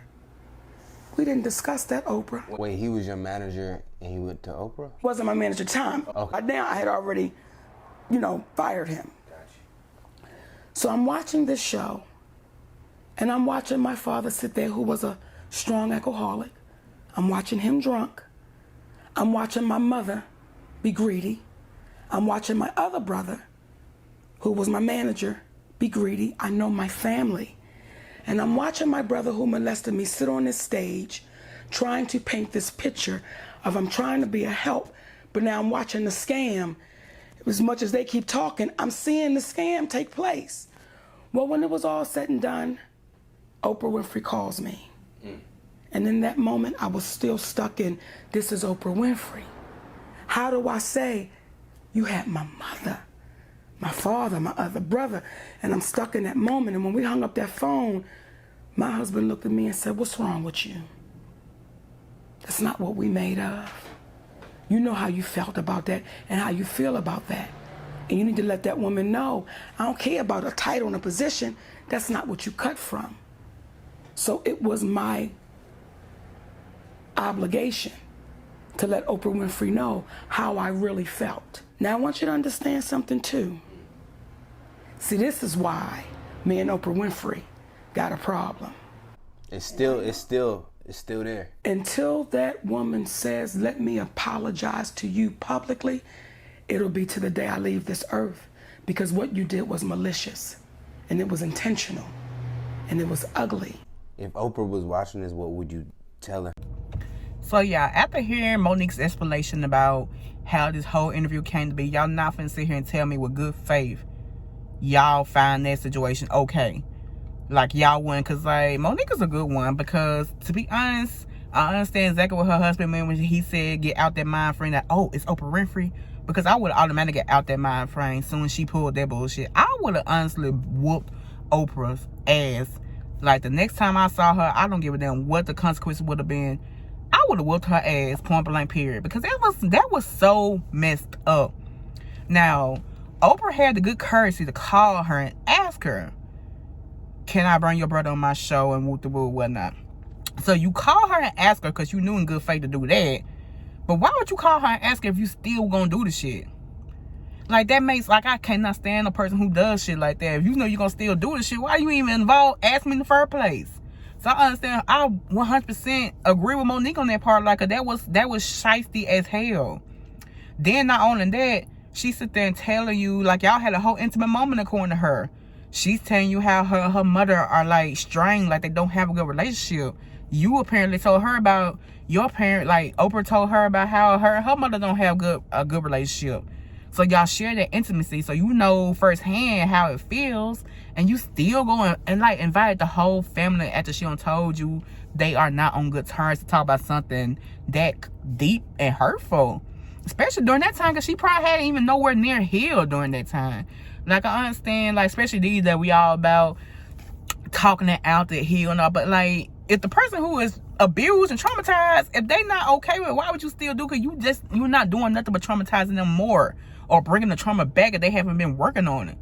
We didn't discuss that, Oprah. Wait, he was your manager and he went to Oprah? Wasn't my manager at the time. Okay. By now I had already, fired him. Gotcha. So I'm watching this show, and I'm watching my father sit there, who was a strong alcoholic. I'm watching him drunk. I'm watching my mother be greedy. I'm watching my other brother, who was my manager, be greedy. I know my family. And I'm watching my brother who molested me sit on this stage trying to paint this picture of I'm trying to be a help, but now I'm watching the scam. As much as they keep talking, I'm seeing the scam take place. Well, when it was all said and done, Oprah Winfrey calls me. And in that moment, I was still stuck in, this is Oprah Winfrey. How do I say, you had my mother, my father, my other brother, and I'm stuck in that moment. And when we hung up that phone, my husband looked at me and said, what's wrong with you? That's not what we made of. You know how you felt about that and how you feel about that. And you need to let that woman know, I don't care about a title and a position. That's not what you cut from. So it was my obligation to let Oprah Winfrey know how I really felt. Now I want you to understand something too. See, this is why me and Oprah Winfrey got a problem. It's still there. Until that woman says, let me apologize to you publicly, it'll be to the day I leave this earth, because what you did was malicious and it was intentional and it was ugly. If Oprah was watching this, what would you tell her? So yeah, after hearing Monique's explanation about how this whole interview came to be, y'all not finna sit here and tell me with good faith y'all find that situation okay. like y'all wouldn't, because like Monique is a good one, because to be honest, I understand exactly what her husband meant when he said get out that mind frame that, oh, it's Oprah Winfrey, because I would automatically get out that mind frame soon as she pulled that bullshit. I would have honestly whooped Oprah's ass. Like the next time I saw her, I don't give a damn what the consequences would have been. I would have whooped her ass, point blank period, because that was so messed up. Now, Oprah had the good courtesy to call her and ask her, can I bring your brother on my show and whoop the woo whatnot. So you call her and ask her because you knew in good faith to do that. But why would you call her and ask her if you still gonna do the shit? Like, that makes, like, I cannot stand a person who does shit like that. If you know you're gonna still do the shit, why you even involved? Ask me in the first place. So I understand. I 100% agree with Monique on that part. Like, that was shiesty as hell. Then not only that, she sit there and telling you, like, y'all had a whole intimate moment according to her. She's telling you how her and her mother are like strained, like they don't have a good relationship. You apparently told her about your parent, like Oprah told her about how her and her mother don't have a good relationship. So y'all share that intimacy, so you know firsthand how it feels, and you still going and like invite the whole family after she done told you they are not on good terms to talk about something that deep and hurtful. Especially during that time, because she probably hadn't even nowhere near healed during that time. Like, I understand, like, especially these that we all about talking it out to heal and all, but like, if the person who is abused and traumatized, if they not okay with it, why would you still do it? Because you're not doing nothing but traumatizing them more or bringing the trauma back if they haven't been working on it.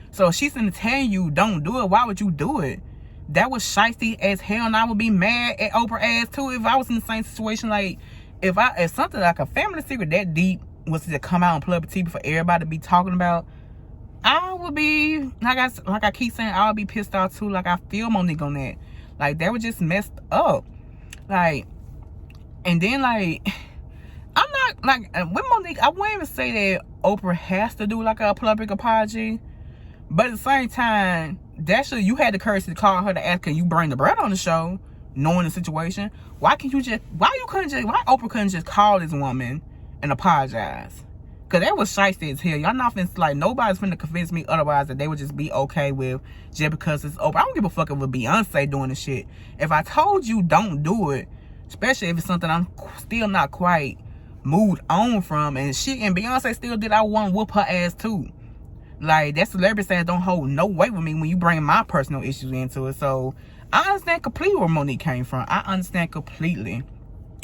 So if she's gonna tell you don't do it, why would you do it? That was shiesty as hell, and I would be mad at Oprah ass too if I was in the same situation. Like, if something like a family secret that deep was to come out on public TV for everybody to be talking about, I would be, like I keep saying, I would be pissed off too. Like, I feel Monique on that. Like, that was just messed up. Like, and then, like, I'm not, like, with Monique, I wouldn't even say that Oprah has to do, like, a public apology. But at the same time, you had the courage to call her to ask, can you bring the bread on the show, knowing the situation? Why Oprah couldn't just call this woman and apologize? Because that was shiesty as hell. Y'all not finna, like, nobody's finna convince me otherwise that they would just be okay with just because it's Oprah. I don't give a fuck if it was Beyonce doing the shit. If I told you don't do it, especially if it's something I'm still not quite moved on from, and Beyonce still did, I want to whoop her ass too. Like, that celebrity status don't hold no weight with me when you bring my personal issues into it. So I understand completely where Monique came from. I understand completely.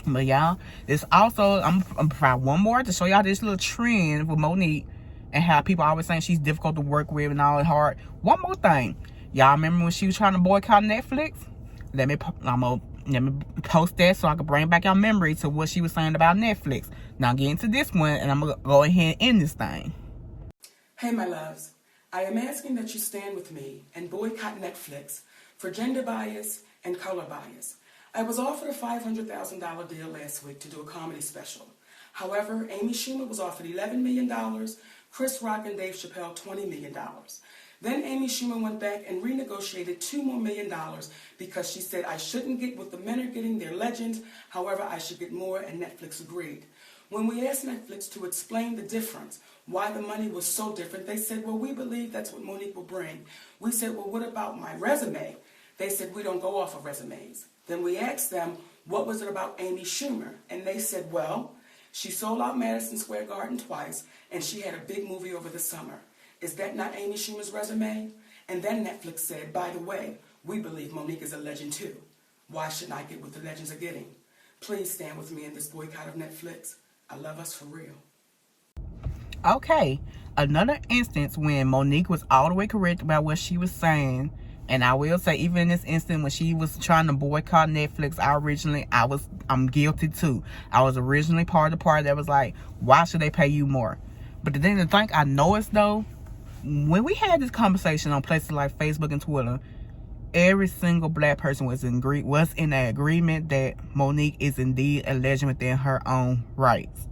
But y'all, this also, I'm gonna provide one more to show y'all this little trend with Monique and how people always saying she's difficult to work with and all that hard. One more thing, y'all remember when she was trying to boycott Netflix? Let me post that so I can bring back your memory to what she was saying about Netflix. Now get into this one, and I'm gonna go ahead and end this thing. Hey, my loves, I am asking that you stand with me and boycott Netflix for gender bias and color bias. I was offered a $500,000 deal last week to do a comedy special. However, Amy Schumer was offered $11 million, Chris Rock and Dave Chappelle $20 million. Then Amy Schumer went back and renegotiated $2 more million because she said I shouldn't get what the men are getting, they're legends, however I should get more, and Netflix agreed. When we asked Netflix to explain the difference, why the money was so different, they said, well, we believe that's what Monique will bring. We said, well, what about my resume? They said, we don't go off of resumes. Then we asked them, what was it about Amy Schumer? And they said, well, she sold out Madison Square Garden twice, and she had a big movie over the summer. Is that not Amy Schumer's resume? And then Netflix said, by the way, we believe Monique is a legend too. Why shouldn't I get what the legends are getting? Please stand with me in this boycott of Netflix. I love us for real. Okay, another instance when Monique was all the way correct about what she was saying. And I will say, even in this instance, when she was trying to boycott Netflix, I'm guilty too. I was originally part of the party that was like, why should they pay you more? But the thing I noticed though, when we had this conversation on places like Facebook and Twitter, every single black person was in an agreement that Monique is indeed a legend within her own rights.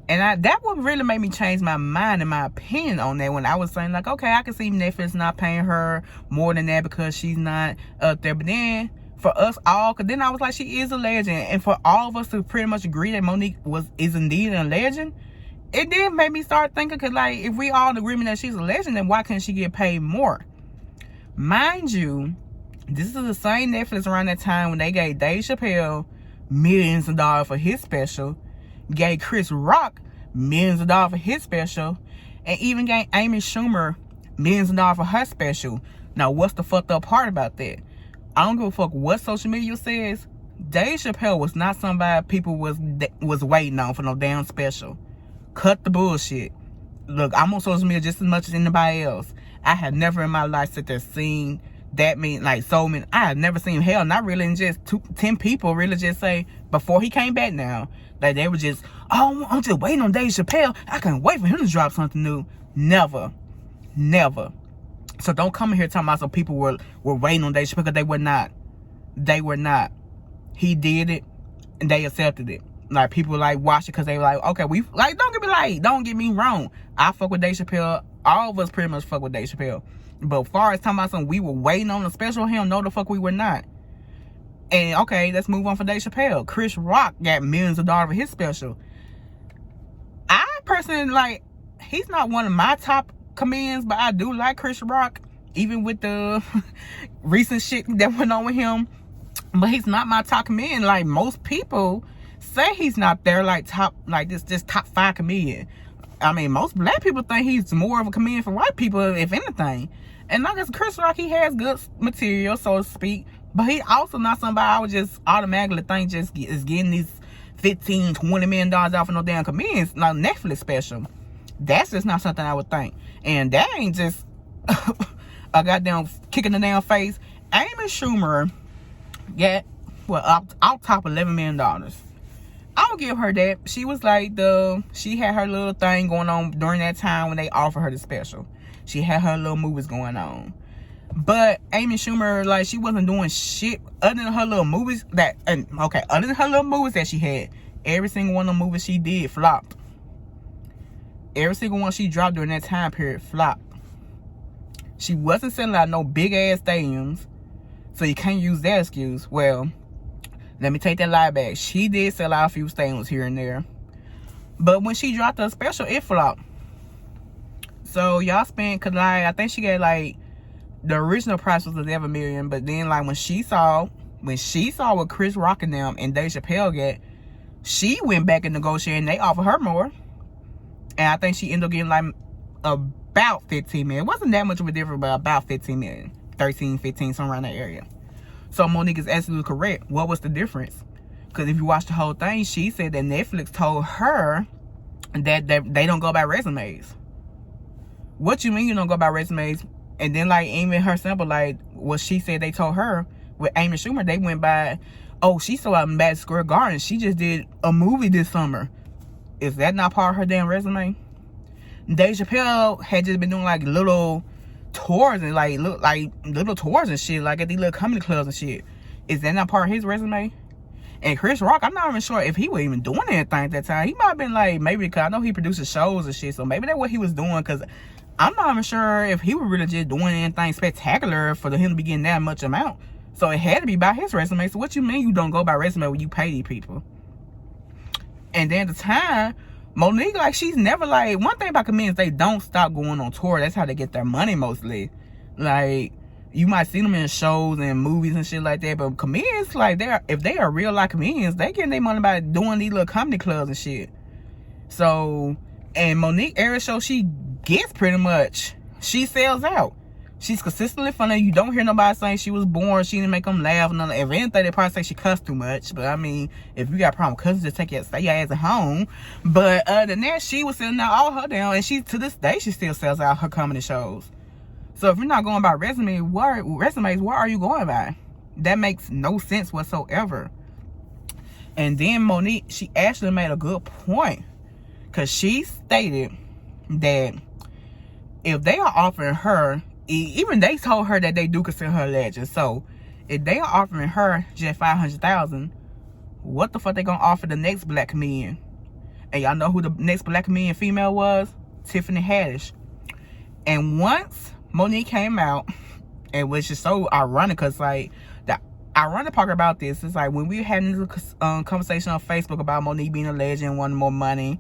And that would really make me change my mind and my opinion on that, when I was saying, like, okay, I can see Netflix not paying her more than that because she's not up there. But then for us all, because then I was like, she is a legend. And for all of us to pretty much agree that Monique is indeed a legend, it did make me start thinking, because, like, if we all in agreement that she's a legend, then why can't she get paid more? Mind you, this is the same Netflix around that time when they gave Dave Chappelle millions of dollars for his special, gave Chris Rock millions of dollars for his special, and even gave Amy Schumer millions of dollars for her special. Now, what's the fucked up part about that? I don't give a fuck what social media says. Dave Chappelle was not somebody people was waiting on for no damn special. Cut the bullshit. Look, I'm on social media just as much as anybody else. I have never in my life sit there seen that many, like so many. I have never seen, hell, not really just 10 people really just say, before he came back now, like they were just, oh, I'm just waiting on Dave Chappelle. I can't wait for him to drop something new. Never. So don't come in here talking about some people were waiting on Dave Chappelle, because they were not. They were not. He did it, and they accepted it. Like, people like watch it because they were like, okay, we like, don't get me wrong. I fuck with Dave Chappelle. All of us pretty much fuck with Dave Chappelle. But as far as talking about something we were waiting on a special, him, no the fuck we were not. And okay, let's move on for Dave Chappelle. Chris Rock got millions of dollars for his special. I personally, like, he's not one of my top comedians, but I do like Chris Rock, even with the recent shit that went on with him. But he's not my top comedian. Like, most people say he's not there, like top, like this top 5 comedian. I mean, most black people think he's more of a comedian for white people, if anything. And not just Chris Rock, he has good material, so to speak. But he also not somebody I would just automatically think just is getting these $15, $20 million off of no damn comedians, like Netflix special. That's just not something I would think. And that ain't just a goddamn kick in the damn face. Amy Schumer got, well, I'll top $11 million. I'll give her that. She was like she had her little thing going on during that time when they offered her the special. She had her little movies going on. But Amy Schumer, like, she wasn't doing shit other than her little movies other than her little movies that she had. Every single one of the movies she did flopped. Every single one she dropped during that time period flopped. She wasn't selling out no big ass stadiums, so you can't use that excuse. Well, let me take that lie back. She did sell out a few stadiums here and there, but when she dropped her special, it flopped. So y'all spent, cause like I think she got like the original price was $11 million, but then like when she saw what Chris Rock and them and Dave Chappelle got, she went back and negotiated, and they offered her more. And I think she ended up getting like about 15 million. It wasn't that much of a difference, but about 15 million. 13, 15, somewhere around that area. So Monique is absolutely correct. What was the difference? Because if you watch the whole thing, she said that Netflix told her that they don't go by resumes. What you mean you don't go by resumes? And then like even her sample, like what she said they told her with Amy Schumer, they went by, oh, she saw out in Madison Square Garden. She just did a movie this summer. Is that not part of her damn resume? Dave Chappelle had just been doing like little tours and like little tours and shit, like at these little comedy clubs and shit. Is that not part of his resume? And Chris Rock, I'm not even sure if he was even doing anything at that time. He might have been like, maybe because I know he produces shows and shit, so maybe that's what he was doing, because I'm not even sure if he was really just doing anything spectacular for him to be getting that much amount. So it had to be by his resume. So what you mean you don't go by resume when you pay these people? And then at the time, Monique, like, she's never, like, one thing about comedians, they don't stop going on tour. That's how they get their money mostly. Like, you might see them in shows and movies and shit like that, but comedians, like, if they are real life comedians, they getting their money by doing these little comedy clubs and shit. So, and Monique, every show she gets, pretty much, she sells out. She's consistently funny. You don't hear nobody saying she was boring, she didn't make them laugh. If anything, they probably say she cussed too much. But I mean, if you got a problem with cussing, just stay your ass at home. But other than that, she was selling out all her down, and she, to this day, she still sells out her comedy shows. So if you're not going by resumes, what are you going by? That makes no sense whatsoever. And then Monique, she actually made a good point, because she stated that if they are offering her, even they told her that they do consider her a legend. So if they are offering her just $500,000, what the fuck they gonna offer the next black comedian? And y'all know who the next black comedian female was? Tiffany Haddish. And once Monique came out, and which is so ironic, because like the ironic part about this is like when we were having this conversation on Facebook about Monique being a legend and wanting more money,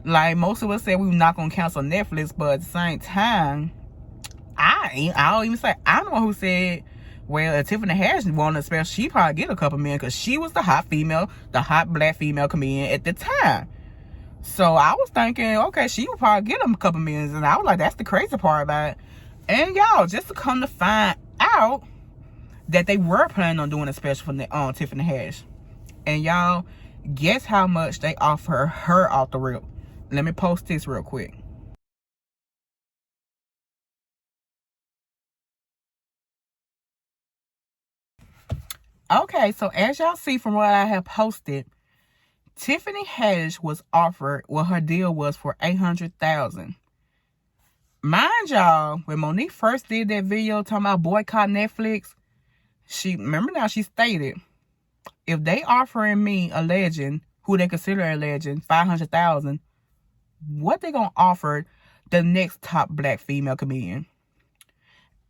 like most of us said we were not gonna cancel Netflix, but at the same time, I don't even say, I'm the one who said, well, if Tiffany Haddish wanted a special, she probably get a couple million because she was the hot black female comedian at the time. So I was thinking, okay, she would probably get them a couple millions. And I was like, that's the crazy part about it. And y'all, just to come to find out that they were planning on doing a special for Tiffany Haddish. And y'all, guess how much they offer her off the rip. Let me post this real quick. Okay, so as y'all see from what I have posted, Tiffany Haddish was offered, well, her deal was for $800,000. Mind y'all, when Monique first did that video talking about boycott Netflix, she stated, if they offering me a legend, who they consider a legend, $500,000, what they gonna offer the next top black female comedian?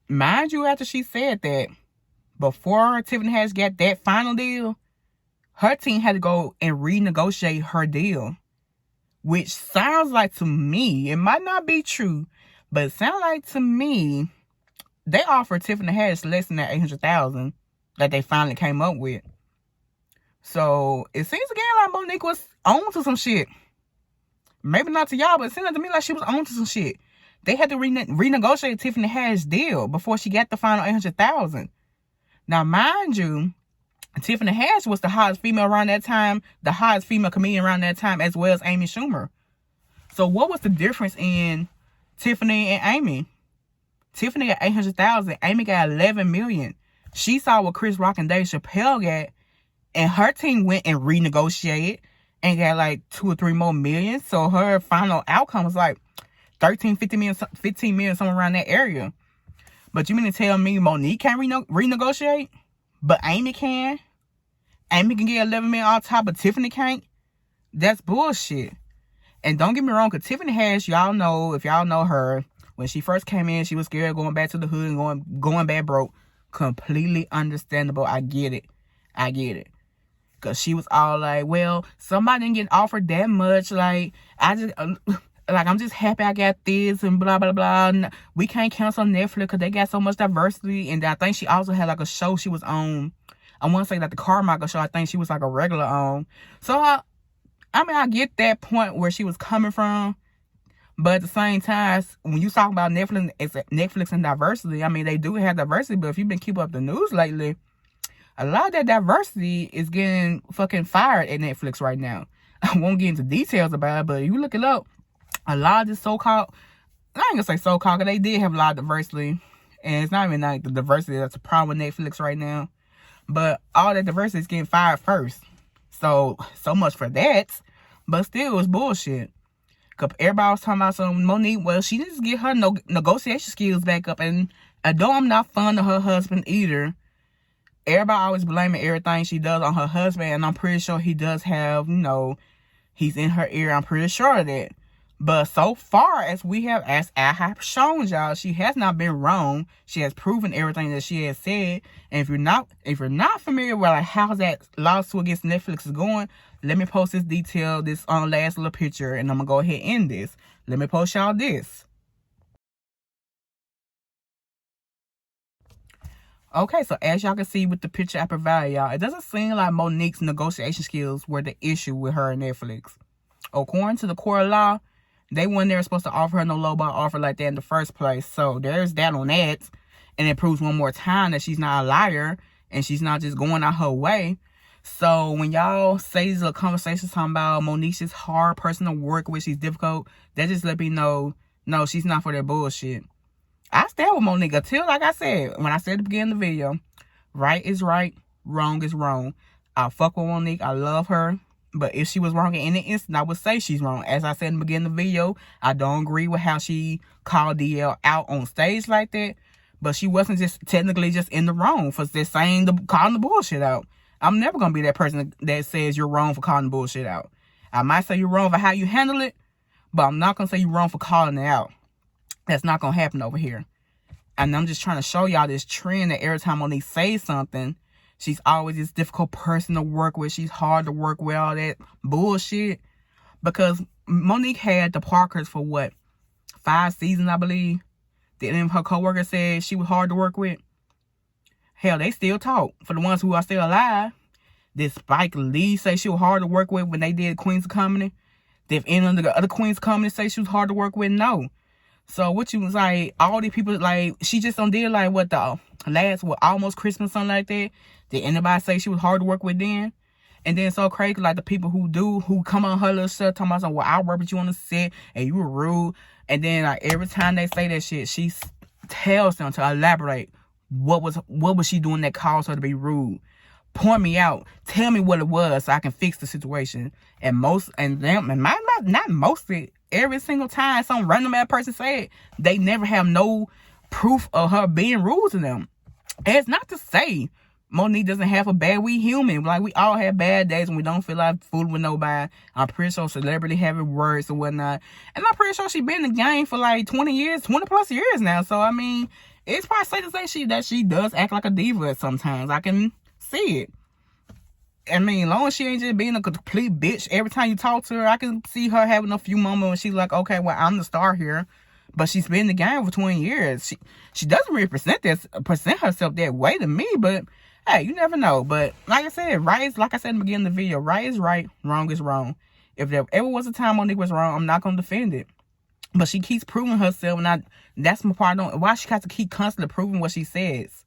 Mind you, after she said that, before Tiffany Haddish got that final deal, her team had to go and renegotiate her deal. Which sounds like to me, it might not be true, but it sounds like to me, they offered Tiffany Haddish less than that $800,000 that they finally came up with. So it seems again like Monique was on to some shit. Maybe not to y'all, but it seemed to me like she was on to some shit. They had to renegotiate Tiffany Haddish's deal before she got the final $800,000. Now, mind you, Tiffany Haddish was the hottest female around that time, the hottest female comedian around that time, as well as Amy Schumer. So what was the difference in Tiffany and Amy? Tiffany got $800,000. Amy got $11 million. She saw what Chris Rock and Dave Chappelle got, and her team went and renegotiated and got like 2 or 3 more million. So her final outcome was like 13, 15 million, somewhere around that area. But you mean to tell me Monique can't renegotiate? But Amy can? Amy can get 11 million on top, but Tiffany can't? That's bullshit. And don't get me wrong, because Tiffany Haddish, y'all know, if y'all know her, when she first came in, she was scared going back to the hood and going back broke. Completely understandable. I get it. Because she was all like, well, somebody didn't get offered that much. Like, I'm just happy I got this and blah, blah, blah. We can't cancel Netflix because they got so much diversity. And I think she also had like a show she was on. I want to say like the Carmichael show. I think she was like a regular on. So, I get that point where she was coming from. But at the same time, when you talk about Netflix and diversity, I mean, they do have diversity. But if you've been keeping up the news lately, a lot of that diversity is getting fucking fired at Netflix right now. I won't get into details about it, but you look it up. A lot of this so-called, I ain't gonna say so-called, because they did have a lot of diversity. And it's not even like the diversity that's a problem with Netflix right now. But all that diversity is getting fired first. So much for that. But still, it was bullshit. Because everybody was talking about some Monique. Well, she needs to get her negotiation skills back up. And although I'm not fond of her husband either, everybody always blaming everything she does on her husband. And I'm pretty sure he does have, he's in her ear. I'm pretty sure of that. But so far as I have shown y'all, she has not been wrong. She has proven everything that she has said. And if you're not familiar with like how that lawsuit against Netflix is going, let me post this last little picture, and I'm gonna go ahead and end this. Let me post y'all this. Okay, so as y'all can see with the picture I provided y'all, it doesn't seem like Monique's negotiation skills were the issue with her and Netflix. According to the court of law, they weren't never supposed to offer her no lowball offer like that in the first place. So there's that on that. And it proves one more time that she's not a liar and she's not just going out her way. So when y'all say these little conversations talking about Monique's this hard person to work with, she's difficult, that just let me know, no, she's not for that bullshit. I stand with Monique until, like I said, when I said at the beginning of the video, right is right, wrong is wrong. I fuck with Monique. I love her. But if she was wrong in any instant, I would say she's wrong. As I said in the beginning of the video, I don't agree with how she called DL out on stage like that. But she wasn't just technically just in the wrong for just calling the bullshit out. I'm never going to be that person that says you're wrong for calling the bullshit out. I might say you're wrong for how you handle it, but I'm not going to say you're wrong for calling it out. That's not going to happen over here. And I'm just trying to show y'all this trend that every time Monique says something, she's always this difficult person to work with. She's hard to work with, all that bullshit. Because Monique had the Parkers for 5 seasons, I believe. Then her coworker said she was hard to work with. Hell, they still talk. For the ones who are still alive, did Spike Lee say she was hard to work with when they did Queens of Comedy? Did any of the other Queens of Comedy say she was hard to work with? No. So what you was like, all these people, like, she just done did like what the last, almost Christmas, something like that. Did anybody say she was hard to work with then? And then so crazy, like the people who come on her little stuff talking about, well, I work with you on the set and you were rude. And then like every time they say that shit, she tells them to elaborate what was she doing that caused her to be rude. Point me out. Tell me what it was so I can fix the situation. And not mostly, every single time some random ass person say it, they never have no proof of her being rude to them. And it's not to say Monique doesn't have a bad. We human. Like, we all have bad days when we don't feel like fooling with nobody. I'm pretty sure celebrity having words and whatnot. And I'm pretty sure she been in the game for like 20 plus years now. So, I mean, it's probably safe to say that she does act like a diva sometimes. I can see it. I mean, as long as she ain't just being a complete bitch every time you talk to her, I can see her having a few moments when she's like, okay, well, I'm the star here. But she's been in the game for 20 years. She doesn't really present herself that way to me, but hey, you never know. But like I said, like I said in the beginning of the video, right is right, wrong is wrong. If there ever was a time Monique was wrong, I'm not going to defend it. But she keeps proving herself, and that's my part. Why she has to keep constantly proving what she says?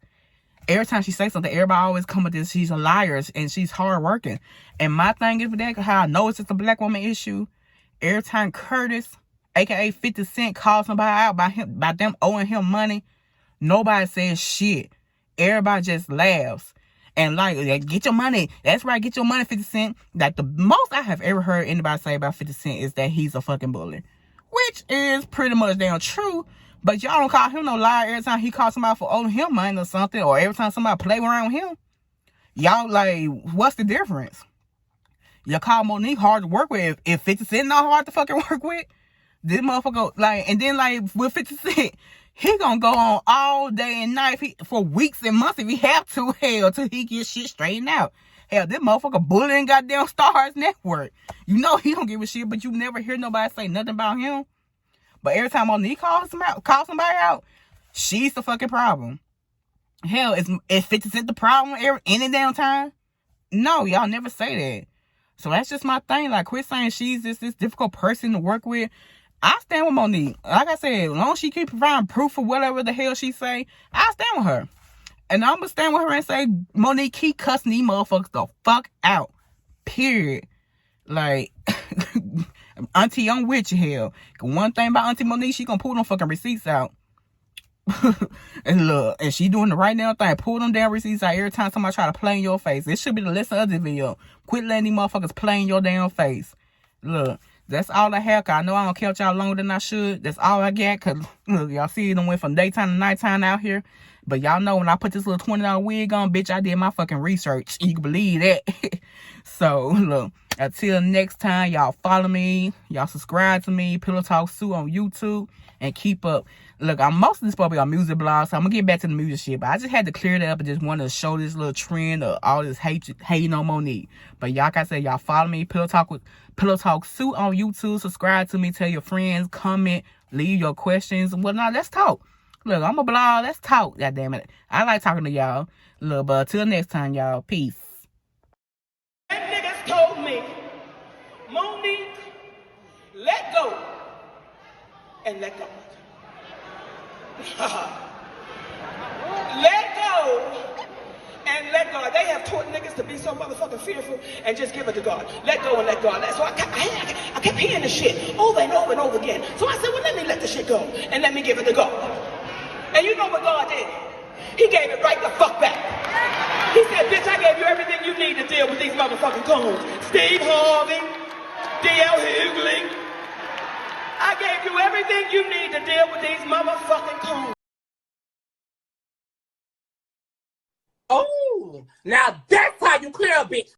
Every time she says something, everybody always come with this, she's a liar and she's hardworking. And my thing is with that, how I know it's just a black woman issue, every time Curtis, aka 50 Cent, calls somebody out by them owing him money, nobody says shit. Everybody just laughs. And like, get your money. That's right, get your money, 50 Cent. Like, the most I have ever heard anybody say about 50 Cent is that he's a fucking bully. Which is pretty much damn true. But y'all don't call him no liar every time he calls somebody for owing him money or something. Or every time somebody play around with him. Y'all, like, what's the difference? Y'all call Monique hard to work with. If 50 Cent not hard to fucking work with, this motherfucker, like, and then, like, with 50 Cent, he gonna go on all day and night for weeks and months if he have to, hell, till he get shit straightened out. Hell, this motherfucker bullying goddamn Stars Network. You know he don't give a shit, but you never hear nobody say nothing about him. But every time Monique calls somebody out, she's the fucking problem. Hell, is 50 Cent the problem any damn time? No, y'all never say that. So that's just my thing. Like, quit saying she's just this difficult person to work with. I stand with Monique. Like I said, as long as she keep providing proof for whatever the hell she say, I stand with her. And I'm going to stand with her and say, Monique, keep cussing these motherfuckers the fuck out. Period. Like, Auntie, I'm with you, hell. One thing about Auntie Monique, she gonna pull them fucking receipts out. And look, and she doing the right damn thing. Pull them damn receipts out every time somebody try to play in your face. It should be the lesson of this video. Quit letting these motherfuckers play in your damn face. Look, that's all I have. Cause I know I don't catch y'all longer than I should. That's all I got. Cause look, y'all see it done went from daytime to nighttime out here. But y'all know when I put this little $20 wig on, bitch, I did my fucking research. You can believe that. So, look, until next time, y'all follow me. Y'all subscribe to me. Pillow Talk Sue on YouTube. And keep up. Look, I'm most of this probably on music blogs, so I'm going to get back to the music shit. But I just had to clear that up and just wanted to show this little trend of all this hating on Monique. But y'all, like I said, y'all follow me. Pillow Talk Sue on YouTube. Subscribe to me. Tell your friends. Comment. Leave your questions and whatnot. Let's talk. Look, I'm a blog. Let's talk. God damn it. I like talking to y'all. Look, but until next time, y'all. Peace. That niggas told me, Monique, let go and let God. Let go and let God. They have taught niggas to be so motherfucking fearful and just give it to God. Let go and let God. So I kept hearing this shit over and over and over again. So I said, well, let me let this shit go and let me give it to God. And you know what God did? He gave it right the fuck back. He said, bitch, I gave you everything you need to deal with these motherfucking coons. Steve Harvey, D.L. Hughley. I gave you everything you need to deal with these motherfucking coons. Oh, now that's how you clear a bitch.